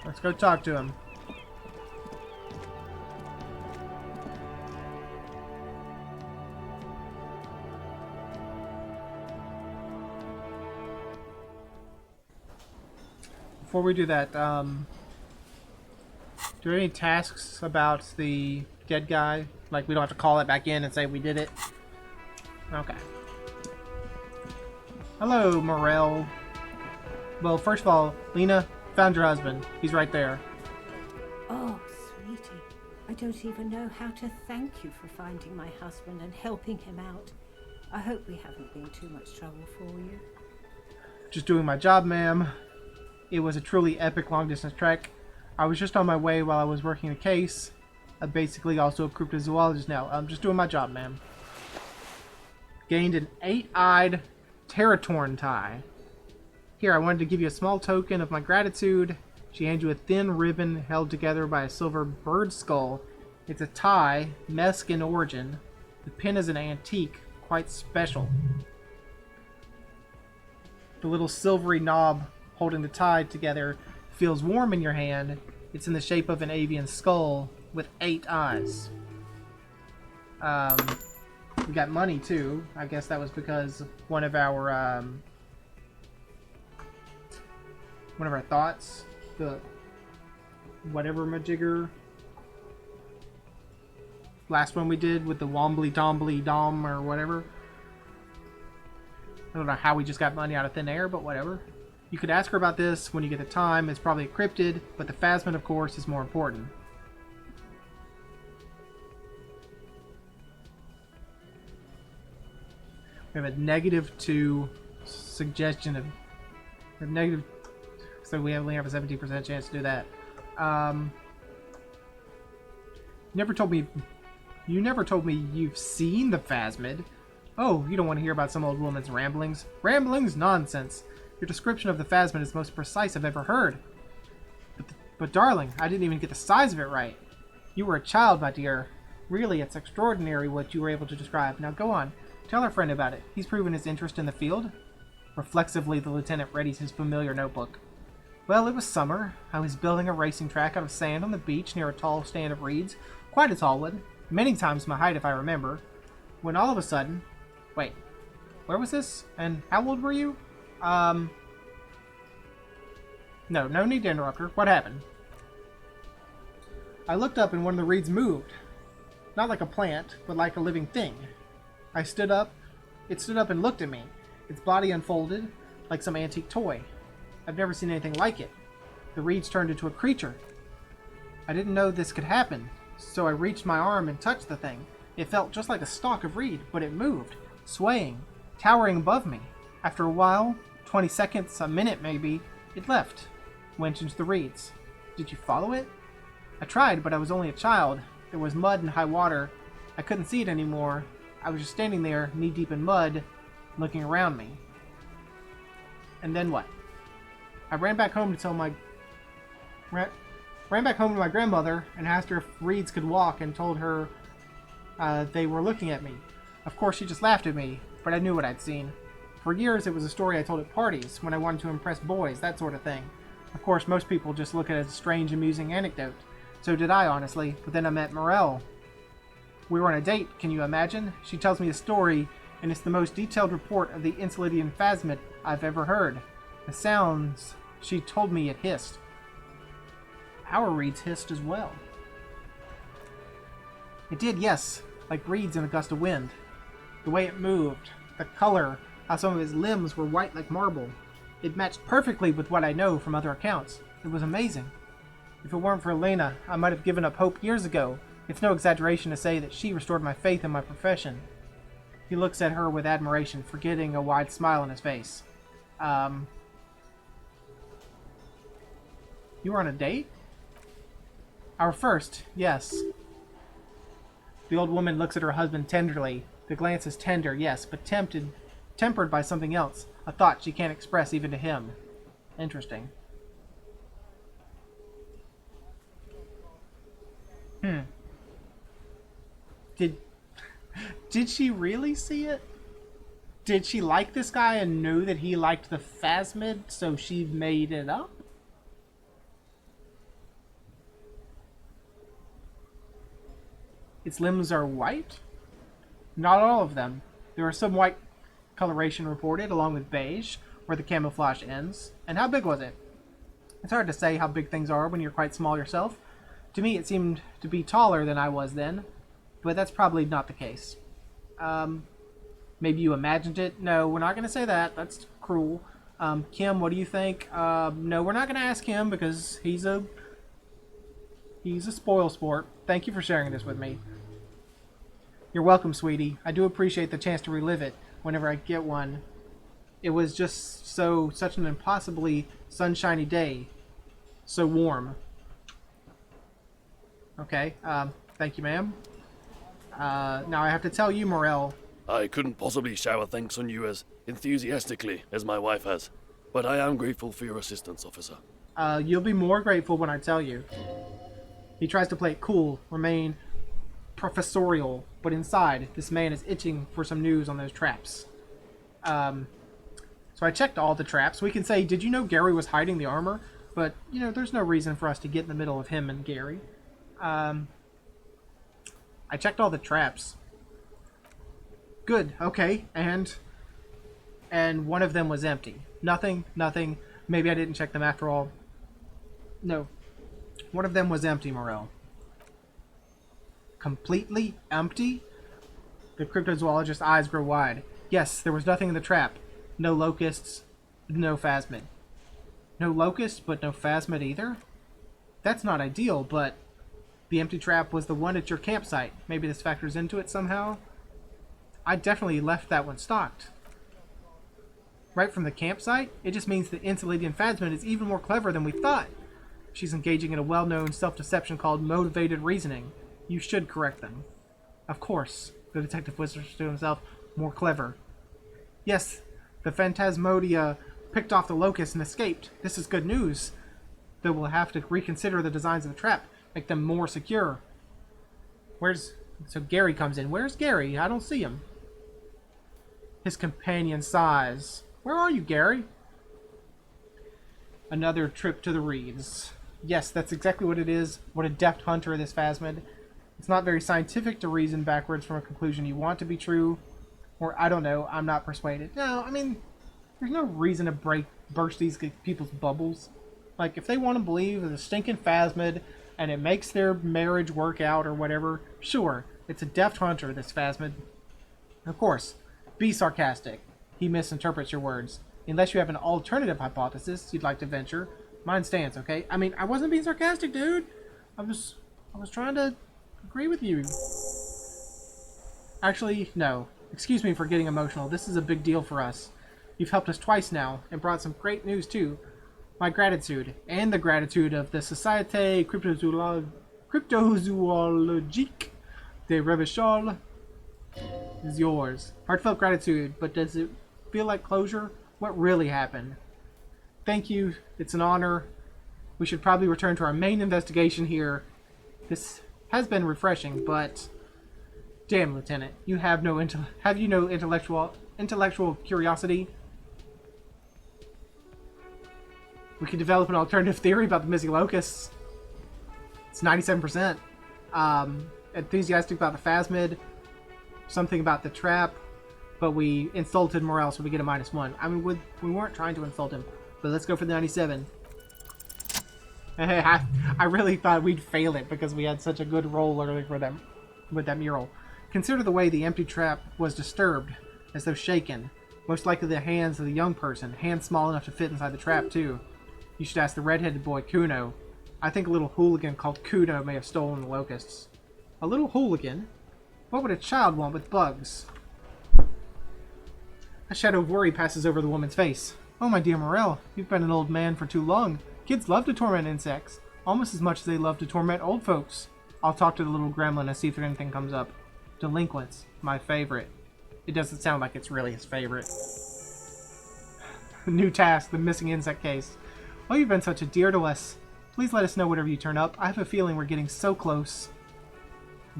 A: Let's go talk to him. before we do that, do we have any tasks about the dead guy? Like, we don't have to call it back in and say we did it? Okay. Hello, Morel. Well, first of all, Lena, found your husband. He's right there.
E: Oh, sweetie, I don't even know how to thank you for finding my husband and helping him out. I hope we haven't been too much trouble for you.
A: Just doing my job, ma'am. It was a truly epic long-distance trek. I was just on my way while I was working a case. I'm basically also a cryptozoologist now. I'm just doing my job, ma'am. Gained an 8-eyed Terratorn tie. Here, I wanted to give you a small token of my gratitude. She hands you a thin ribbon held together by a silver bird skull. It's a tie, Mesk in origin. The pin is an antique, quite special. The little silvery knob holding the tie together feels warm in your hand. It's in the shape of an avian skull with 8 eyes. We got money too. I guess that was because one of our thoughts, the whatever majigger, last one we did with the wombly dombly dom or whatever. I don't know how we just got money out of thin air, but whatever. You could ask her about this when you get the time. It's probably a cryptid, but the phasmid, of course, is more important. We have a -2 suggestion of negative, so we only have a 17% chance to do that. You never told me you've seen the phasmid. Oh, you don't want to hear about some old woman's ramblings? Ramblings? Nonsense. Your description of the phasmid is the most precise I've ever heard. But darling, I didn't even get the size of it right. You were a child, my dear. Really, it's extraordinary what you were able to describe. Now go on. Tell our friend about it. He's proven his interest in the field. Reflexively, the lieutenant readies his familiar notebook. Well, it was summer. I was building a racing track out of sand on the beach near a tall stand of reeds. Quite a tall one. Many times my height, if I remember. When all of a sudden... Wait. Where was this? And how old were you? No need to interrupt her. What happened? I looked up and one of the reeds moved. Not like a plant, but like a living thing. I stood up. It stood up and looked at me. Its body unfolded, like some antique toy. I've never seen anything like it. The reeds turned into a creature. I didn't know this could happen, so I reached my arm and touched the thing. It felt just like a stalk of reed, but it moved, swaying, towering above me. After a while, 20 seconds, a minute maybe, it left, went into the reeds. Did you follow it? I tried, but I was only a child. There was mud and high water. I couldn't see it anymore. I was just standing there, knee-deep in mud, looking around me. And then what? I ran back home to my grandmother and asked her if reeds could walk and told her they were looking at me. Of course, she just laughed at me, but I knew what I'd seen. For years, it was a story I told at parties, when I wanted to impress boys, that sort of thing. Of course, most people just look at it as a strange, amusing anecdote. So did I, honestly, but then I met Morel. We were on a date, can you imagine? She tells me a story, and it's the most detailed report of the Insulated phasmid I've ever heard. The sounds she told me it hissed. Our reeds hissed as well. It did, yes, like reeds in a gust of wind. The way it moved, the color, how some of its limbs were white like marble. It matched perfectly with what I know from other accounts. It was amazing. If it weren't for Elena, I might have given up hope years ago. It's no exaggeration to say that she restored my faith in my profession. He looks at her with admiration, forgetting a wide smile on his face. You were on a date? Our first, yes. The old woman looks at her husband tenderly. The glance is tender, yes, but tempered by something else. A thought she can't express even to him. Interesting. Did she really see it? Did she like this guy and knew that he liked the phasmid, so she made it up? Its limbs are white? Not all of them. There are some white coloration reported, along with beige, where the camouflage ends. And how big was it? It's hard to say how big things are when you're quite small yourself. To me, it seemed to be taller than I was then, but that's probably not the case. Maybe you imagined it? No, we're not going to say that. That's cruel. Kim, what do you think? No, we're not going to ask him because he's a spoil sport. Thank you for sharing this with me. You're welcome, sweetie. I do appreciate the chance to relive it whenever I get one. It was just such an impossibly sunshiny day. So warm. Okay, thank you, ma'am. Now I have to tell you, Morel.
F: I couldn't possibly shower thanks on you as enthusiastically as my wife has, but I am grateful for your assistance, officer.
A: You'll be more grateful when I tell you. He tries to play it cool, remain professorial, but inside, this man is itching for some news on those traps. So I checked all the traps. We can say, did you know Gary was hiding the armor? But, you know, there's no reason for us to get in the middle of him and Gary. I checked all the traps. Good, okay, and one of them was empty. Nothing. Maybe I didn't check them after all. No. One of them was empty, Morel. Completely empty? The cryptozoologist's eyes grow wide. Yes, there was nothing in the trap. No locusts, no phasmid. No locusts, but no phasmid either? That's not ideal, but the empty trap was the one at your campsite. Maybe this factors into it somehow? I definitely left that one stocked. Right from the campsite? It just means that Insulating Phasmid is even more clever than we thought. She's engaging in a well-known self-deception called motivated reasoning. You should correct them. Of course, the detective whispers to himself, more clever. Yes, the Phantasmodia picked off the locust and escaped. This is good news. Though we'll have to reconsider the designs of the trap, make them more secure. So Gary comes in. Where's Gary? I don't see him. His companion sighs. Where are you, Gary? Another trip to the reeds. Yes, that's exactly what it is. What a deft hunter this Phasmid. It's not very scientific to reason backwards from a conclusion you want to be true. Or, I don't know, I'm not persuaded. No, I mean, there's no reason to burst these people's bubbles. Like, if they want to believe in a stinking Phasmid and it makes their marriage work out or whatever, sure, it's a deft hunter, this Phasmid. Of course, be sarcastic. He misinterprets your words. Unless you have an alternative hypothesis you'd like to venture, mine stands, okay? I mean, I wasn't being sarcastic, dude. I was trying to agree with you. Actually, no. Excuse me for getting emotional. This is a big deal for us. You've helped us twice now, and brought some great news, too. My gratitude, and the gratitude of the Société Cryptozoologique de Revachol is yours. Heartfelt gratitude, but does it feel like closure? What really happened? Thank you. It's an honor. We should probably return to our main investigation here. This has been refreshing, but damn, Lieutenant, you have no intellectual curiosity? We could develop an alternative theory about the missing locusts. It's 97%. Enthusiastic about the Phasmid. Something about the trap. But we insulted Morel, so we get a -1. I mean, we weren't trying to insult him. But let's go for the 97. I really thought we'd fail it because we had such a good roll earlier with that mural. Consider the way the empty trap was disturbed, as though shaken. Most likely the hands of the young person, hands small enough to fit inside the trap, too. You should ask the red-headed boy, Kuno. I think a little hooligan called Kuno may have stolen the locusts. A little hooligan? What would a child want with bugs? A shadow of worry passes over the woman's face. Oh, my dear Morel, you've been an old man for too long. Kids love to torment insects, almost as much as they love to torment old folks. I'll talk to the little gremlin and see if anything comes up. Delinquents, my favorite. It doesn't sound like it's really his favorite. New task, the missing insect case. Oh, you've been such a dear to us. Please let us know whenever you turn up. I have a feeling we're getting so close.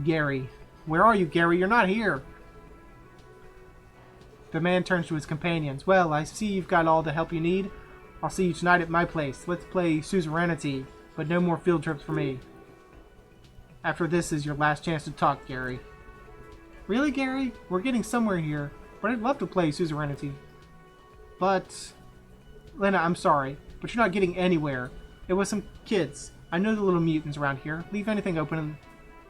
A: Gary. Where are you, Gary? You're not here. The man turns to his companions. Well, I see you've got all the help you need. I'll see you tonight at my place. Let's play suzerainty, but no more field trips for me. After this is your last chance to talk, Gary. Really, Gary? We're getting somewhere here, but I'd love to play suzerainty. But, Lena, I'm sorry, but you're not getting anywhere. It was some kids. I know the little mutants around here. Leave anything open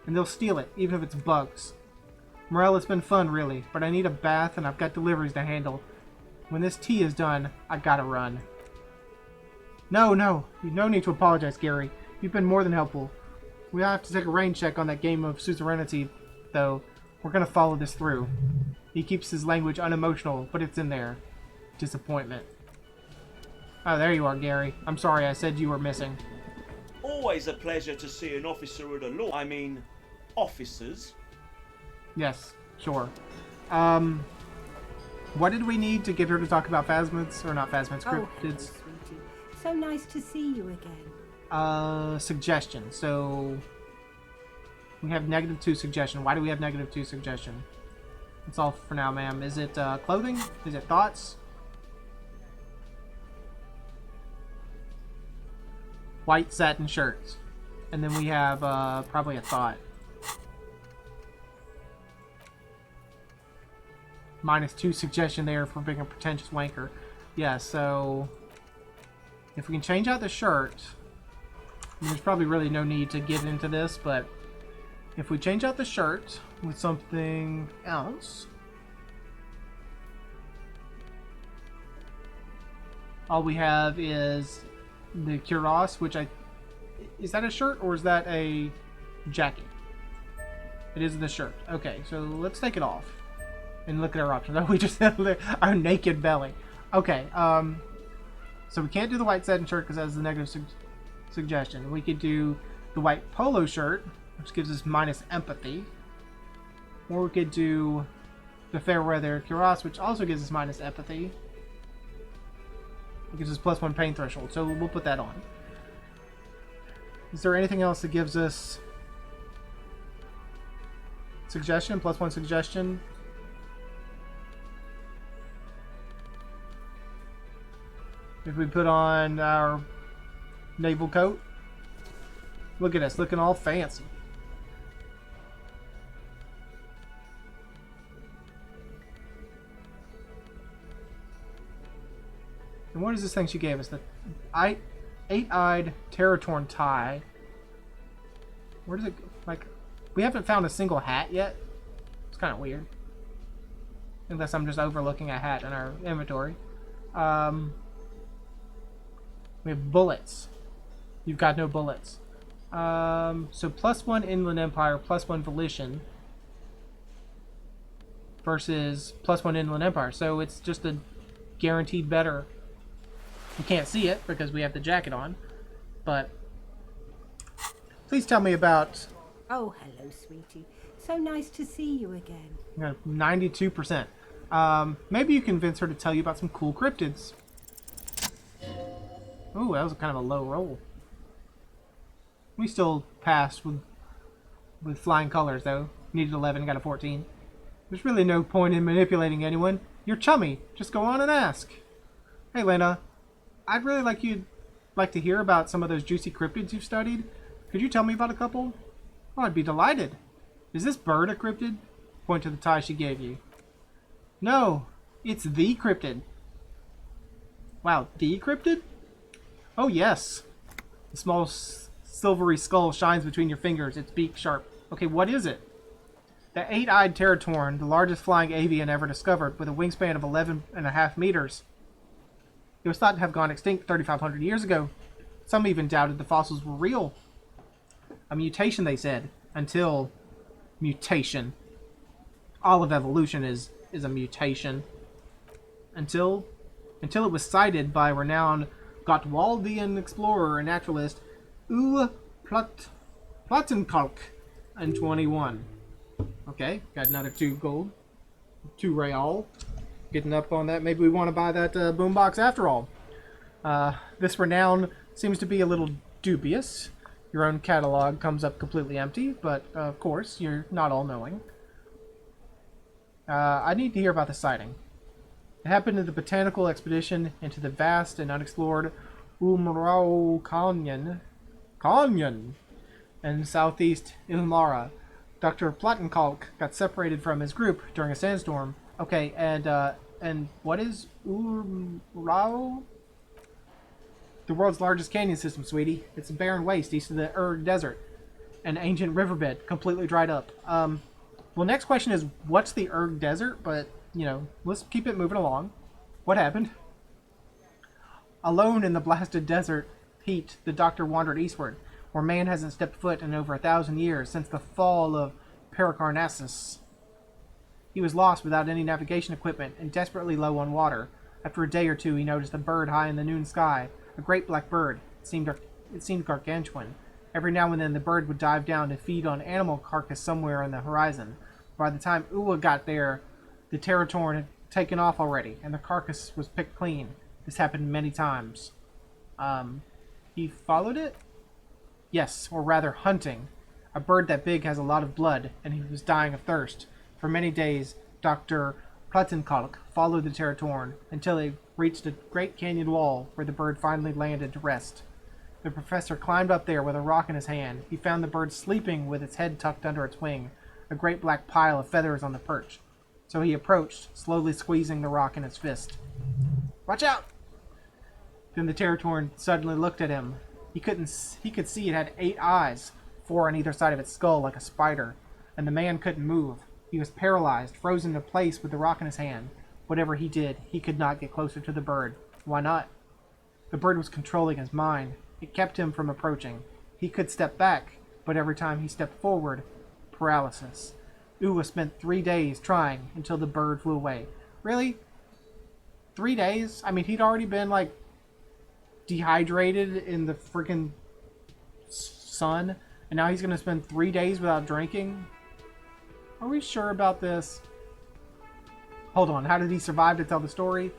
A: and they'll steal it, even if it's bugs. Morel, it's been fun, really, but I need a bath and I've got deliveries to handle. When this tea is done, I gotta run. No need to apologize, Gary. You've been more than helpful. We have to take a rain check on that game of suzerainty, though. We're gonna follow this through. He keeps his language unemotional, but it's in there. Disappointment. Oh, there you are, Gary. I'm sorry I said you were missing.
G: Always a pleasure to see an officer of the law. I mean, officers.
A: Yes, sure. What did we need to get her to talk about phasmids? Or not phasmids,
E: Oh, hello,
A: cryptids?
E: sweetie. So nice to see you again.
A: Suggestion. So, we have -2 suggestion. Why do we have -2 suggestion? That's all for now, ma'am. Is it clothing? Is it thoughts? White satin shirts. And then we have probably a thought. -2 suggestion there for being a pretentious wanker. Yeah, so if we can change out the shirt, there's probably really no need to get into this, but if we change out the shirt with something else, all we have is the cuirass, which is that a shirt or is that a jacket? It is the shirt. Okay, so let's take it off and look at our options. Oh, we just have our naked belly. Okay, so we can't do the white satin shirt because that's the negative suggestion. We could do the white polo shirt, which gives us -empathy. Or we could do the fair weather cuirass, which also gives us -empathy. It gives us +1 pain threshold, so we'll put that on. Is there anything else that gives us suggestion? +1 suggestion? If we put on our naval coat, look at us looking all fancy. And what is this thing she gave us? The eight-eyed Terratorn tie. Where does it go? Like, we haven't found a single hat yet. It's kind of weird. Unless I'm just overlooking a hat in our inventory. We have bullets. You've got no bullets. So +1 Inland Empire, +1 Volition versus +1 Inland Empire. So it's just a guaranteed better. You can't see it because we have the jacket on, but please tell me about.
E: Oh, hello, sweetie. So nice to see you again.
A: 92%. Maybe you convince her to tell you about some cool cryptids. Ooh, that was kind of a low roll. We still passed with flying colors, though. Needed 11, got a 14. There's really no point in manipulating anyone. You're chummy. Just go on and ask. Hey, Lena. I'd really like to hear about some of those juicy cryptids you've studied. Could you tell me about a couple? Oh, I'd be delighted. Is this bird a cryptid? Point to the tie she gave you. No, it's the cryptid. Wow, the cryptid? Oh, yes. The small silvery skull shines between your fingers, its beak sharp. Okay, what is it? The eight-eyed Terratorn, the largest flying avian ever discovered, with a wingspan of 11.5 meters. It was thought to have gone extinct 3,500 years ago. Some even doubted the fossils were real. A mutation, they said. Until mutation. All of evolution is a mutation. Until it was cited by renowned Gottwaldian explorer and naturalist U. Plattenkalk in 21. Okay, got another 2 gold. 2 real. Getting up on that. Maybe we want to buy that boombox after all. This renown seems to be a little dubious. Your own catalog comes up completely empty, but of course, you're not all-knowing. I need to hear about the sighting. It happened in the botanical expedition into the vast and unexplored Umrao Canyon in southeast Ilmara. Dr. Plattenkalk got separated from his group during a sandstorm. Okay, and what is Umrao? The world's largest canyon system, sweetie. It's a barren waste east of the Desert. An ancient riverbed, completely dried up. Well, next question is, what's the Desert? But, you know, let's keep it moving along. What happened? Alone in the blasted desert heat, the doctor wandered eastward, where man hasn't stepped foot in over 1,000 years since the fall of Pericarnassus. He was lost without any navigation equipment and desperately low on water. After a day or two, he noticed a bird high in the noon sky, a great black bird. It seemed gargantuan. Every now and then, the bird would dive down to feed on animal carcass somewhere on the horizon. By the time Uwa got there, the Territorn had taken off already, and the carcass was picked clean. This happened many times. He followed it? Yes, or rather hunting. A bird that big has a lot of blood, and he was dying of thirst. For many days, Dr. Platenkalk followed the Territorn until they reached a great canyon wall where the bird finally landed to rest. The professor climbed up there with a rock in his hand. He found the bird sleeping with its head tucked under its wing, a great black pile of feathers on the perch. So he approached, slowly squeezing the rock in his fist. "Watch out!" Then the Territorn suddenly looked at him. He could see it had 8 eyes, 4 on either side of its skull like a spider, and the man couldn't move. He was paralyzed, frozen in place with the rock in his hand. Whatever he did, he could not get closer to the bird. Why not? The bird was controlling his mind. It kept him from approaching. He could step back, but every time he stepped forward, paralysis. Uwa spent 3 days trying until the bird flew away. Really? 3 days? I mean, he'd already been, like, dehydrated in the freaking sun, and now he's going to spend 3 days without drinking? Are we sure about this? Hold on, how did he survive to tell the story?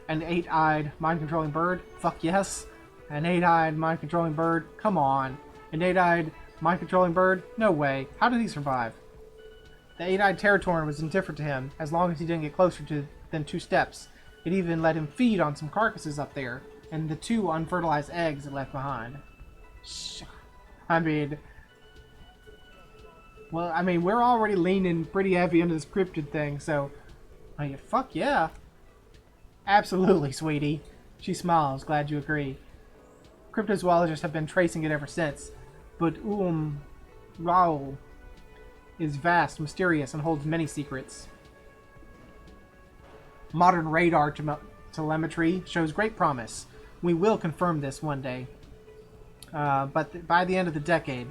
A: An 8-eyed, mind-controlling bird? Fuck yes. An 8-eyed, mind-controlling bird? Come on. An 8-eyed, mind-controlling bird? No way. How did he survive? The 8-eyed Territorn was indifferent to him, as long as he didn't get closer than 2 steps. It even let him feed on some carcasses up there, and the 2 unfertilized eggs it left behind. I mean, we're already leaning pretty heavy into this cryptid thing, so... fuck yeah. Absolutely, sweetie. She smiles, glad you agree. Cryptozoologists have been tracing it ever since, but Raoul is vast, mysterious, and holds many secrets. Modern radar telemetry shows great promise. We will confirm this one day. But by the end of the decade,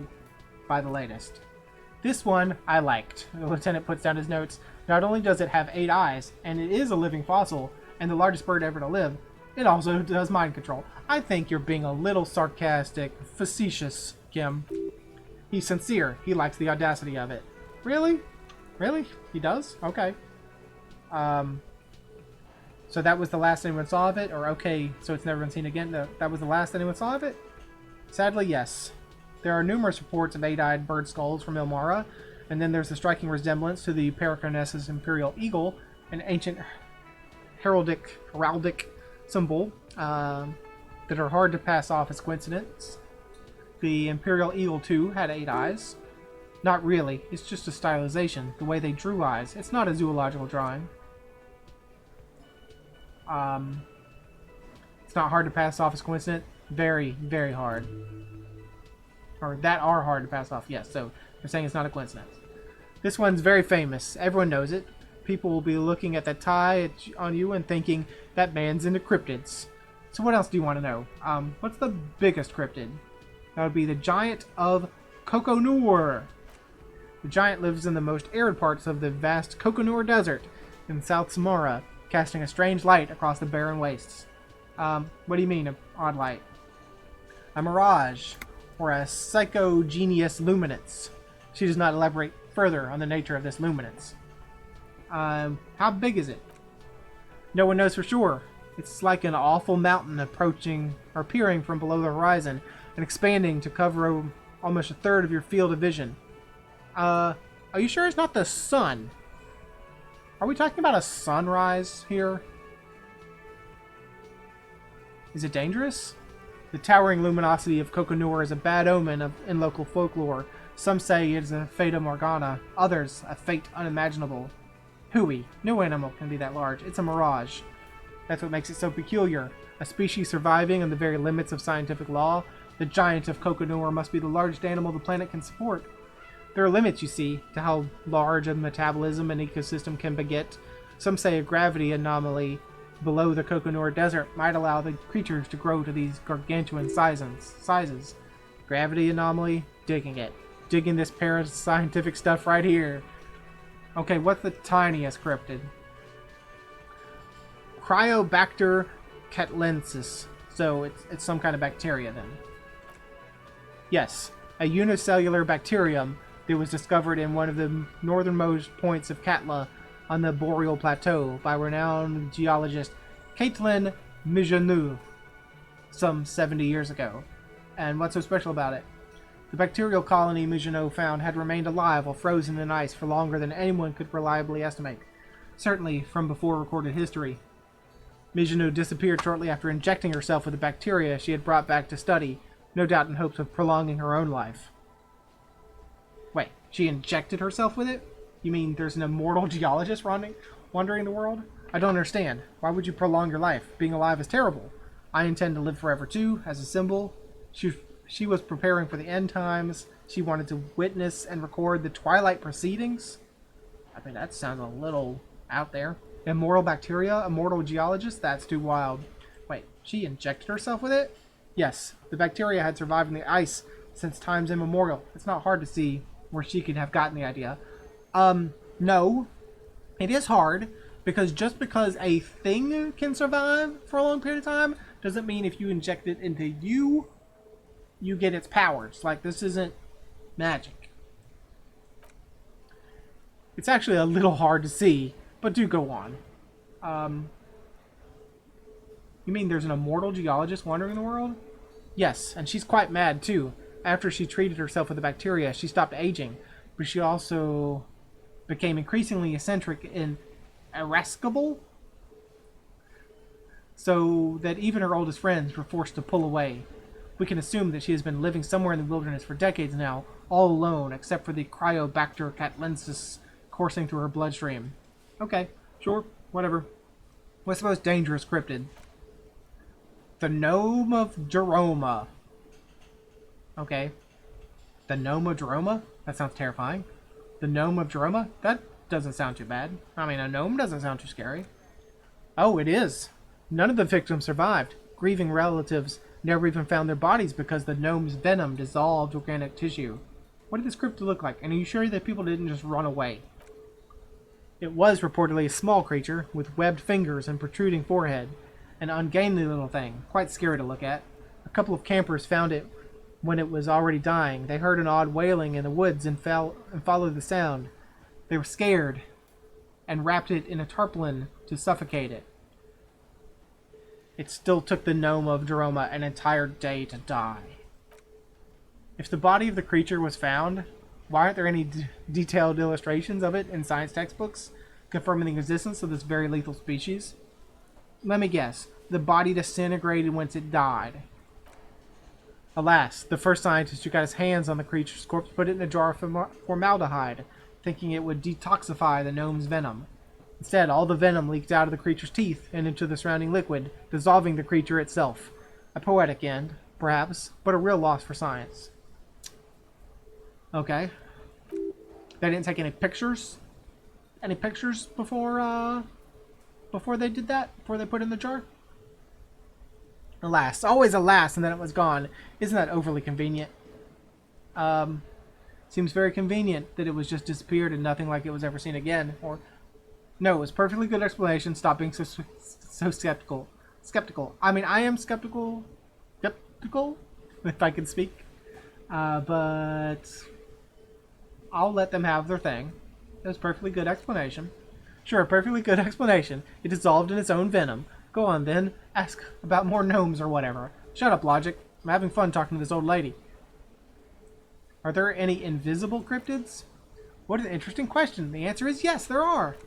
A: by the latest. This one I liked. The lieutenant puts down his notes. Not only does it have 8 eyes, and it is a living fossil, and the largest bird ever to live, it also does mind control. I think you're being a little sarcastic, facetious, Kim. He's sincere. He likes the audacity of it. Really? Really? He does? Okay. So that was the last anyone saw of it? Or okay, so it's never been seen again? That was the last anyone saw of it? Sadly, yes. There are numerous reports of 8-eyed bird skulls from Ilmara, and then there's the striking resemblance to the Pericarnassus imperial eagle, an ancient heraldic symbol that are hard to pass off as coincidence. The imperial eagle, too, had 8 eyes. Not really, it's just a stylization, the way they drew eyes. It's not a zoological drawing. It's not hard to pass off as coincidence. Very, very hard. Or that are hard to pass off, yes. So they're saying it's not a coincidence. This one's very famous. Everyone knows it. People will be looking at that tie on you and thinking, that man's into cryptids. So what else do you want to know? What's the biggest cryptid? That would be the giant of Coconur. The giant lives in the most arid parts of the vast Coconur Desert in South Samora, casting a strange light across the barren wastes. What do you mean, an odd light? A mirage, or a psychogenius luminance. She does not elaborate further on the nature of this luminance. How big is it? No one knows for sure. It's like an awful mountain appearing from below the horizon and expanding to cover almost a third of your field of vision. Are you sure it's not the sun? Are we talking about a sunrise here? Is it dangerous? The towering luminosity of Coconur is a bad omen in local folklore. Some say it is a fata morgana, others a fate unimaginable. Hooey, no animal can be that large. It's a mirage. That's what makes it so peculiar. A species surviving on the very limits of scientific law, the giant of Kokonor must be the largest animal the planet can support. There are limits, you see, to how large a metabolism an ecosystem can beget. Some say a gravity anomaly below the Kokonor Desert might allow the creatures to grow to these gargantuan sizes. Gravity anomaly? Digging it. Digging this parascientific stuff right here. Okay, what's the tiniest cryptid? Cryobacter catlensis. So it's some kind of bacteria then. Yes, a unicellular bacterium that was discovered in one of the northernmost points of Katla on the Boreal Plateau by renowned geologist Caitlin Mijanou some 70 years ago. And what's so special about it? The bacterial colony Mijanou found had remained alive while frozen in ice for longer than anyone could reliably estimate, certainly from before recorded history. Mijanou disappeared shortly after injecting herself with the bacteria she had brought back to study, no doubt in hopes of prolonging her own life. Wait, she injected herself with it? You mean there's an immortal geologist wandering the world? I don't understand. Why would you prolong your life? Being alive is terrible. I intend to live forever too, as a symbol. She was preparing for the end times. She wanted to witness and record the twilight proceedings. I mean, that sounds a little out there. Immortal bacteria? Immortal geologist? That's too wild. Wait, she injected herself with it? Yes, the bacteria had survived in the ice since times immemorial. It's not hard to see where she could have gotten the idea. No. It is hard, because just because a thing can survive for a long period of time doesn't mean if you inject it into you, you get its powers. Like, this isn't magic. It's actually a little hard to see, but do go on. You mean there's an immortal geologist wandering the world? Yes, and she's quite mad too. After she treated herself with the bacteria, she stopped aging, but she also became increasingly eccentric and irascible, so that even her oldest friends were forced to pull away. We can assume that she has been living somewhere in the wilderness for decades now, all alone, except for the Cryobacter catlensis coursing through her bloodstream. Okay, sure, whatever. What's the most dangerous cryptid? The Gnome of Jeroma. Okay. The Gnome of Jeroma? That sounds terrifying. The Gnome of Jeroma? That doesn't sound too bad. I mean, a gnome doesn't sound too scary. Oh, it is. None of the victims survived. Grieving relatives never even found their bodies because the gnome's venom dissolved organic tissue. What did this cryptid look like? And are you sure that people didn't just run away? It was reportedly a small creature with webbed fingers and protruding forehead. An ungainly little thing, quite scary to look at. A couple of campers found it when it was already dying. They heard an odd wailing in the woods and followed the sound. They were scared and wrapped it in a tarpaulin to suffocate it. It still took the Gnome of Jeroma an entire day to die. If the body of the creature was found, why aren't there any detailed illustrations of it in science textbooks confirming the existence of this very lethal species? Let me guess. The body disintegrated once it died. Alas, the first scientist who got his hands on the creature's corpse put it in a jar of formaldehyde, thinking it would detoxify the gnome's venom. Instead, all the venom leaked out of the creature's teeth and into the surrounding liquid, dissolving the creature itself. A poetic end, perhaps, but a real loss for science. Okay. They didn't take any pictures? Any pictures before they did that? Before they put it in the jar? Alas. Always alas, and then it was gone. Isn't that overly convenient? Seems very convenient that it was just disappeared and nothing like it was ever seen again. Or, no, it was perfectly good explanation. Stop being so skeptical. Skeptical. I mean, I am skeptical, if I can speak. But I'll let them have their thing. It was a perfectly good explanation. Sure, a perfectly good explanation. It dissolved in its own venom. Go on then. Ask about more gnomes or whatever. Shut up, Logic. I'm having fun talking to this old lady. Are there any invisible cryptids? What an interesting question. The answer is yes, there are.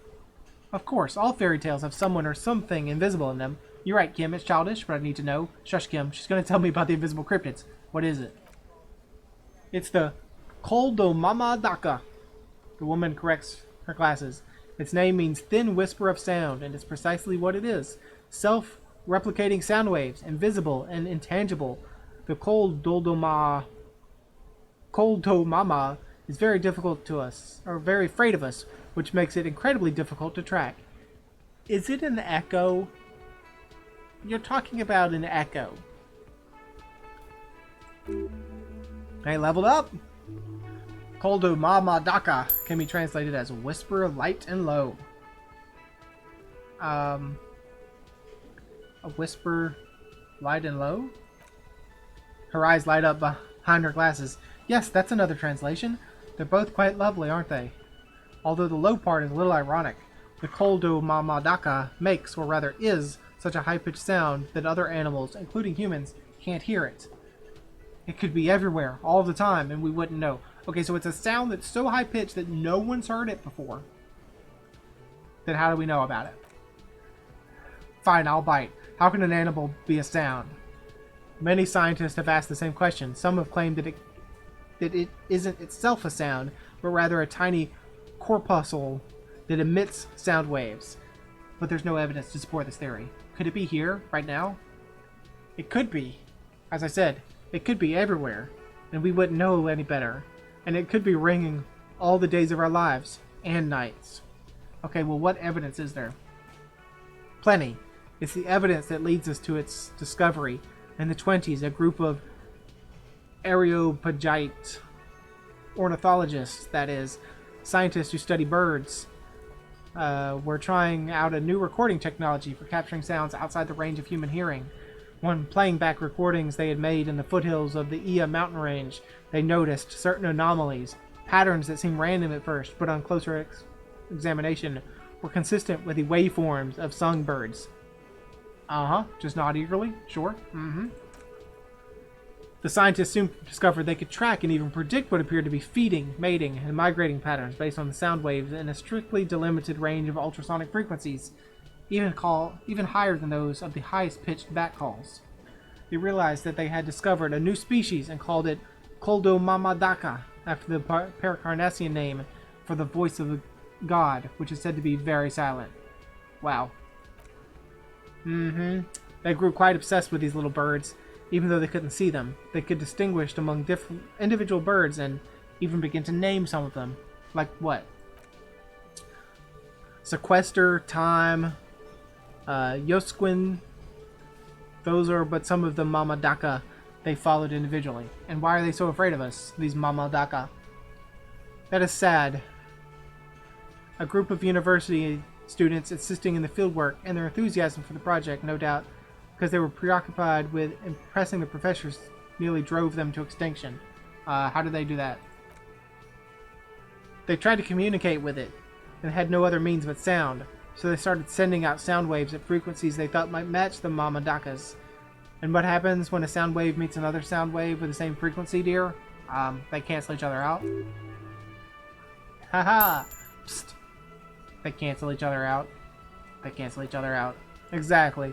A: Of course, all fairy tales have someone or something invisible in them. You're right, Kim. It's childish, but I need to know. Shush, Kim. She's going to tell me about the invisible cryptids. What is it? It's the Koldomamadaka. The woman corrects her glasses. Its name means thin whisper of sound, and it's precisely what it is. self-replicating sound waves, invisible and intangible. The Koldomama is very difficult to us, or very afraid of us, which makes it incredibly difficult to track. Is it an echo? You're talking about an echo. Hey, leveled up! Koldomama Daka can be translated as whisper, light, and low. A whisper, light, and low? Her eyes light up behind her glasses. Yes, that's another translation. They're both quite lovely, aren't they? Although the low part is a little ironic. The Koldomama Daka makes, or rather is, such a high-pitched sound that other animals, including humans, can't hear it. It could be everywhere, all the time, and we wouldn't know. Okay, so it's a sound that's so high-pitched that no one's heard it before. Then how do we know about it? Fine, I'll bite. How can an animal be a sound? Many scientists have asked the same question. Some have claimed that it isn't itself a sound, but rather a tiny corpuscle that emits sound waves. But there's no evidence to support this theory. Could it be here, right now? It could be. As I said, it could be everywhere, and we wouldn't know any better. And it could be ringing all the days of our lives, and nights. Okay, well, what evidence is there? Plenty. It's the evidence that leads us to its discovery. In the 20s, a group of Areopagite ornithologists, that is, scientists who study birds, were trying out a new recording technology for capturing sounds outside the range of human hearing. When playing back recordings they had made in the foothills of the Iya mountain range, they noticed certain anomalies, patterns that seemed random at first, but on closer examination were consistent with the waveforms of songbirds. Just nod eagerly. Sure. The scientists soon discovered they could track and even predict what appeared to be feeding, mating, and migrating patterns based on the sound waves in a strictly delimited range of ultrasonic frequencies, even higher than those of the highest pitched bat calls. They realized that they had discovered a new species and called it Koldomamadaka, after the Paracarnassian name for the voice of the god, which is said to be very silent. Wow. They grew quite obsessed with these little birds. Even though they couldn't see them, they could distinguish among different individual birds and even begin to name some of them. Like what? Sequester, Time, Yosquin. Those are but some of the Mamadaka they followed individually. And why are they so afraid of us, these Mamadaka? That is sad. A group of university students assisting in the fieldwork, and their enthusiasm for the project, no doubt, because they were preoccupied with impressing the professors, nearly drove them to extinction. How did they do that? They tried to communicate with it, and had no other means but sound, so they started sending out sound waves at frequencies they thought might match the Mamadakas. And what happens when a sound wave meets another sound wave with the same frequency, dear? They cancel each other out. Haha! Psst! They cancel each other out. They cancel each other out. Exactly.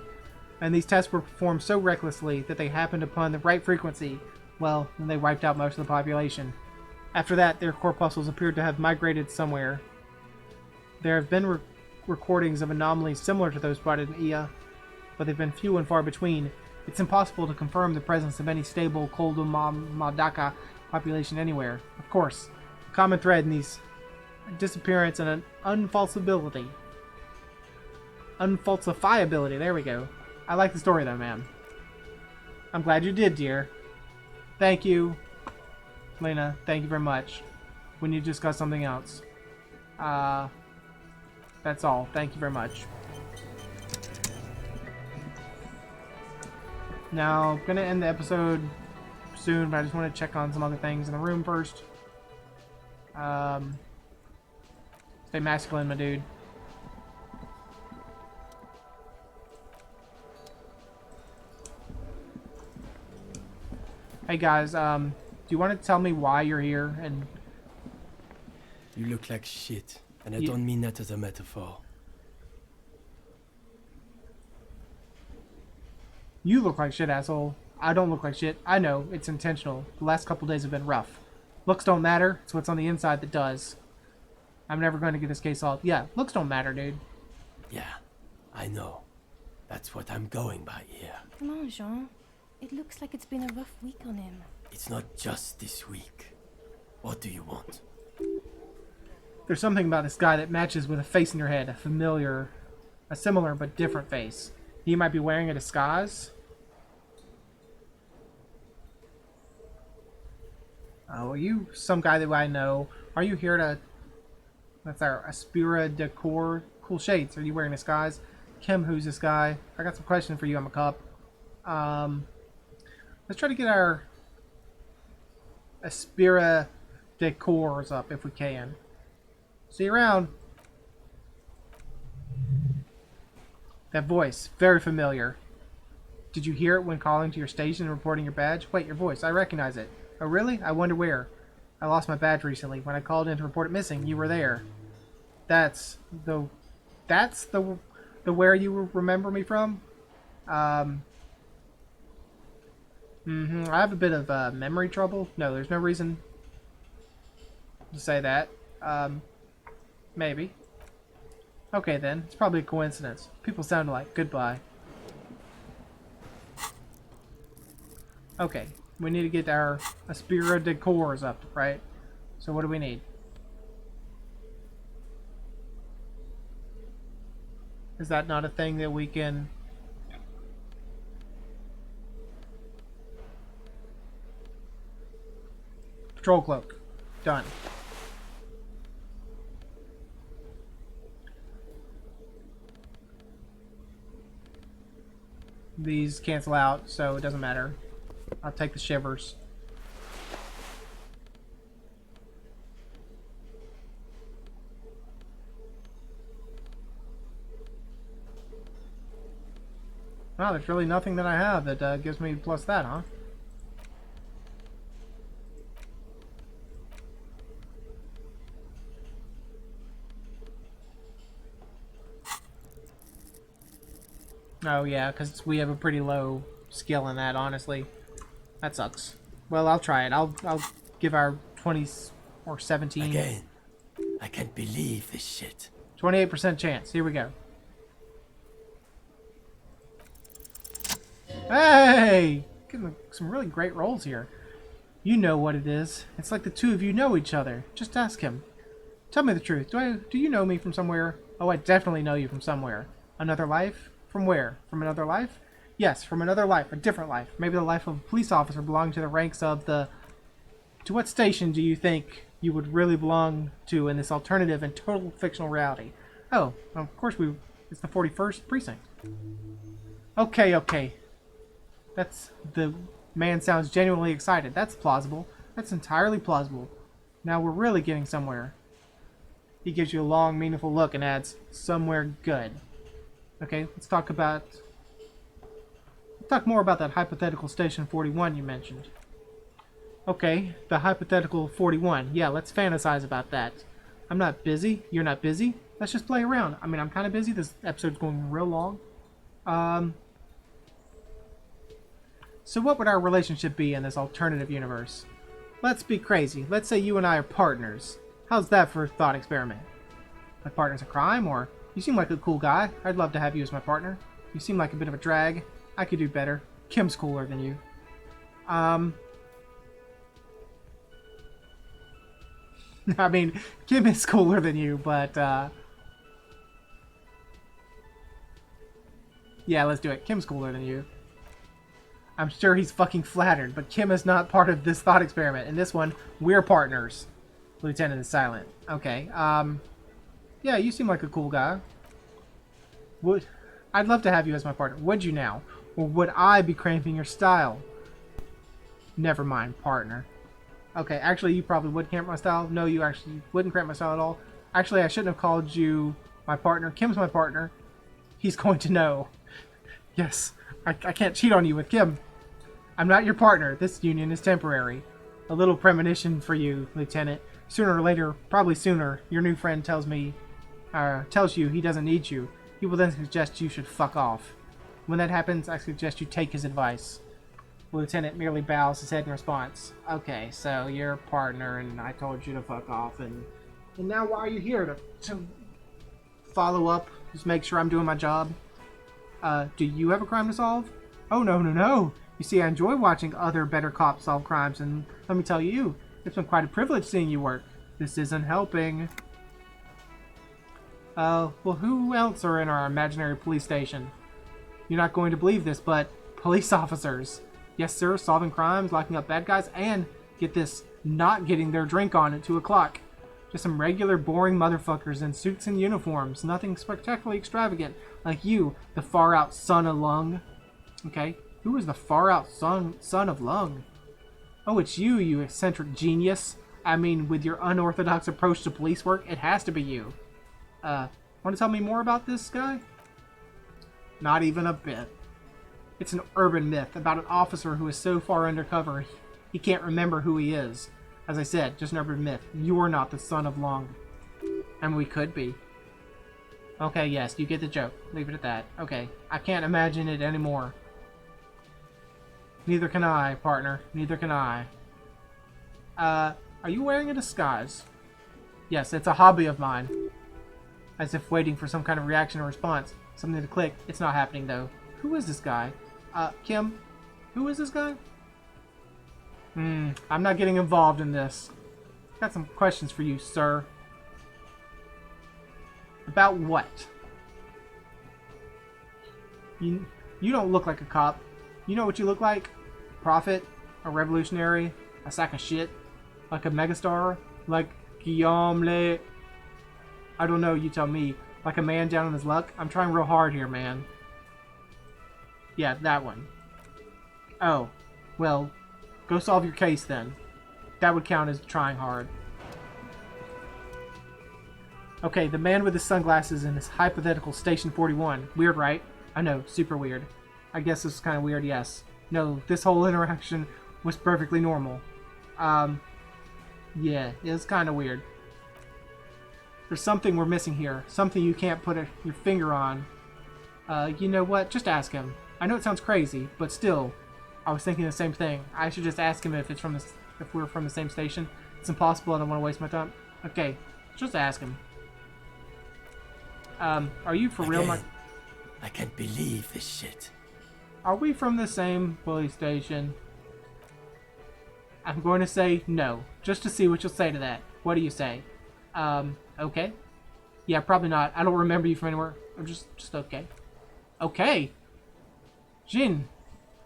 A: And these tests were performed so recklessly that they happened upon the right frequency. Well, then they wiped out most of the population. After that, their corpuscles appeared to have migrated somewhere. There have been recordings of anomalies similar to those spotted in Iya, but they've been few and far between. It's impossible to confirm the presence of any stable Koldomamadaka population anywhere. Of course, a common thread in these disappearance and an unfalsifiability. Unfalsifiability, there we go. I like the story though, man. I'm glad you did, dear. Thank you. Lena, thank you very much. We need to discuss something else. That's all. Thank you very much. Now, I'm gonna end the episode soon, but I just want to check on some other things in the room first. Stay masculine, my dude. Hey guys, do you want to tell me why you're here? And
H: you look like shit, and I don't mean that as a metaphor.
A: You look like shit, asshole. I don't look like shit. I know, it's intentional. The last couple days have been rough. Looks don't matter, it's what's on the inside that does. I'm never going to get this case solved. Yeah, looks don't matter, dude.
H: Yeah, I know. That's what I'm going by here.
I: Come on, Jean. It looks like it's been a rough week on him.
H: It's not just this week. What do you want?
A: There's something about this guy that matches with a face in your head, a similar but different face. He might be wearing a disguise. Oh, are you some guy that I know? Are you here to... That's our Aspira Decor. Cool shades. Are you wearing a disguise? Kim, who's this guy? I got some questions for you, I'm a cup. Let's try to get our Aspira Decors up if we can. See you around. That voice, very familiar. Did you hear it when calling to your station and reporting your badge? Wait, your voice, I recognize it. Oh really? I wonder where. I lost my badge recently. When I called in to report it missing, you were there. That's the where you remember me from? I have a bit of memory trouble. No, there's no reason to say that. Maybe. Okay then, it's probably a coincidence. People sound alike. Goodbye. Okay, we need to get our Aspira Decors up, right? So what do we need? Is that not a thing that we can... Patrol cloak. Done. These cancel out, so it doesn't matter. I'll take the shivers. Wow, there's really nothing that I have that gives me plus that, huh? Oh yeah, because we have a pretty low skill in that, honestly. That sucks. Well, I'll try it. I'll give our 20 or 17.
H: Again, I can't believe this shit.
A: 28% chance. Here we go. Hey! Getting some really great rolls here. You know what it is. It's like the two of you know each other. Just ask him. Tell me the truth. Do you know me from somewhere? Oh, I definitely know you from somewhere. Another life? From where? From another life? Yes, from another life. A different life. Maybe the life of a police officer belonging to the ranks of the... To what station do you think you would really belong to in this alternative and total fictional reality? Oh, of course it's the 41st precinct. Okay. The man sounds genuinely excited. That's plausible. That's entirely plausible. Now we're really getting somewhere. He gives you a long, meaningful look and adds, somewhere good. Okay, let's talk more about that hypothetical Station 41 you mentioned. Okay, the hypothetical 41. Yeah, let's fantasize about that. I'm not busy. You're not busy. Let's just play around. I mean, I'm kind of busy. This episode's going real long. So what would our relationship be in this alternative universe? Let's be crazy. Let's say you and I are partners. How's that for a thought experiment? Like partners in crime, or... You seem like a cool guy. I'd love to have you as my partner. You seem like a bit of a drag. I could do better. Kim's cooler than you. I mean, Kim is cooler than you, but, yeah, let's do it. Kim's cooler than you. I'm sure he's fucking flattered, but Kim is not part of this thought experiment. In this one, we're partners. Lieutenant is silent. Okay, yeah, you seem like a cool guy. I'd love to have you as my partner. Would you now? Or would I be cramping your style? Never mind, partner. Okay, actually, you probably would cramp my style. No, you actually wouldn't cramp my style at all. Actually, I shouldn't have called you my partner. Kim's my partner. He's going to know. Yes, I can't cheat on you with Kim. I'm not your partner. This union is temporary. A little premonition for you, Lieutenant. Sooner or later, probably sooner, your new friend tells you he doesn't need you. He will then suggest you should fuck off. When that happens, I suggest you take his advice. The lieutenant merely bows his head in response. Okay, so you're a partner, and I told you to fuck off, and now why are you here? To follow up? Just make sure I'm doing my job? Do you have a crime to solve? Oh, no, no, no. You see, I enjoy watching other better cops solve crimes, and let me tell you, it's been quite a privilege seeing you work. This isn't helping. Well, who else are in our imaginary police station? You're not going to believe this, but police officers. Yes, sir, solving crimes, locking up bad guys, and, get this, not getting their drink on at 2 o'clock. Just some regular, boring motherfuckers in suits and uniforms. Nothing spectacularly extravagant, like you, the far-out son of Lung. Okay, who is the far-out son of Lung? Oh, it's you, you eccentric genius. I mean, with your unorthodox approach to police work, it has to be you. Want to tell me more about this guy? Not even a bit. It's an urban myth about an officer who is so far undercover he can't remember who he is. As I said, just an urban myth. You are not the son of Long. And we could be. Okay, yes, you get the joke. Leave it at that. Okay, I can't imagine it anymore. Neither can I, partner. Neither can I. Are you wearing a disguise? Yes, it's a hobby of mine. As if waiting for some kind of reaction or response. Something to click. It's not happening, though. Who is this guy? Kim? Who is this guy? I'm not getting involved in this. Got some questions for you, sir. About what? You don't look like a cop. You know what you look like? Prophet? A revolutionary? A sack of shit? Like a megastar? Like Guillaume Le... I don't know, you tell me. Like a man down on his luck? I'm trying real hard here, man. Yeah, that one. Oh. Well, go solve your case then. That would count as trying hard. Okay, the man with the sunglasses in his hypothetical Station 41. Weird, right? I know, super weird. I guess this is kind of weird, yes. No, this whole interaction was perfectly normal. Yeah, it was kind of weird. There's something we're missing here. Something you can't put your finger on. You know what? Just ask him. I know it sounds crazy, but still, I was thinking the same thing. I should just ask him if it's from the, if we're from the same station. It's impossible. I don't want to waste my time. Okay, just ask him. Are you for real, Mike?
H: I can't believe this shit.
A: Are we from the same police station? I'm going to say no, just to see what you'll say to that. What do you say? Okay. Yeah, probably not. I don't remember you from anywhere. I'm just okay. Okay. Jin.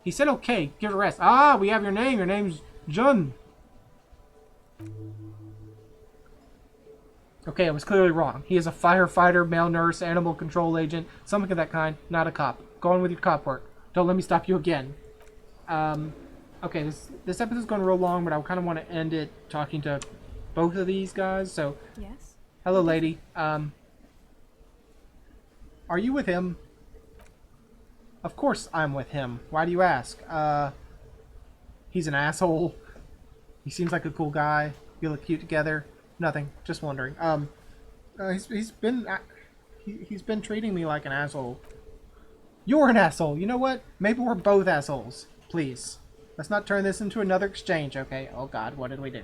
A: He said okay. Give it a rest. Ah, we have your name. Your name's Jun. Okay, I was clearly wrong. He is a firefighter, male nurse, animal control agent, something of that kind, not a cop. Go on with your cop work. Don't let me stop you again. Okay, this episode's going real long, but I kind of want to end it talking to both of these guys, so...
I: Yes?
A: Hello, lady. Are you with him? Of course I'm with him. Why do you ask? He's an asshole. He seems like a cool guy. You look cute together. Nothing. Just wondering. He's been treating me like an asshole. You're an asshole. You know what? Maybe we're both assholes. Please. Let's not turn this into another exchange, okay? Oh God, what did we do?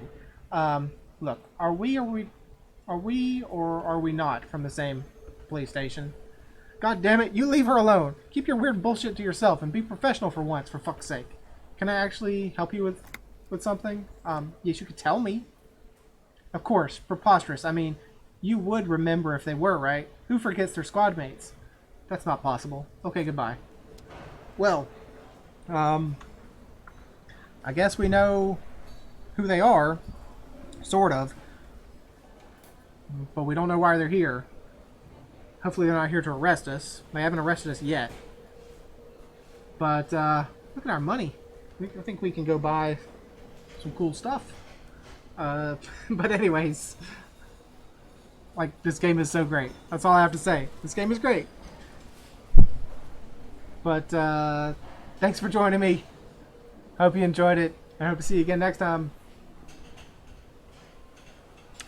A: Look, are we or are we not from the same police station? God damn it, you leave her alone. Keep your weird bullshit to yourself and be professional for once, for fuck's sake. Can I actually help you with something? Yes, you could tell me. Of course, preposterous. I mean, you would remember if they were, right? Who forgets their squad mates? That's not possible. Okay, goodbye. Well, I guess we know who they are, sort of, but we don't know why they're here. Hopefully they're not here to arrest us. They haven't arrested us yet. But, look at our money. I think we can go buy some cool stuff. But anyways, like, this game is so great. That's all I have to say. This game is great. But, thanks for joining me. Hope you enjoyed it. I hope to see you again next time.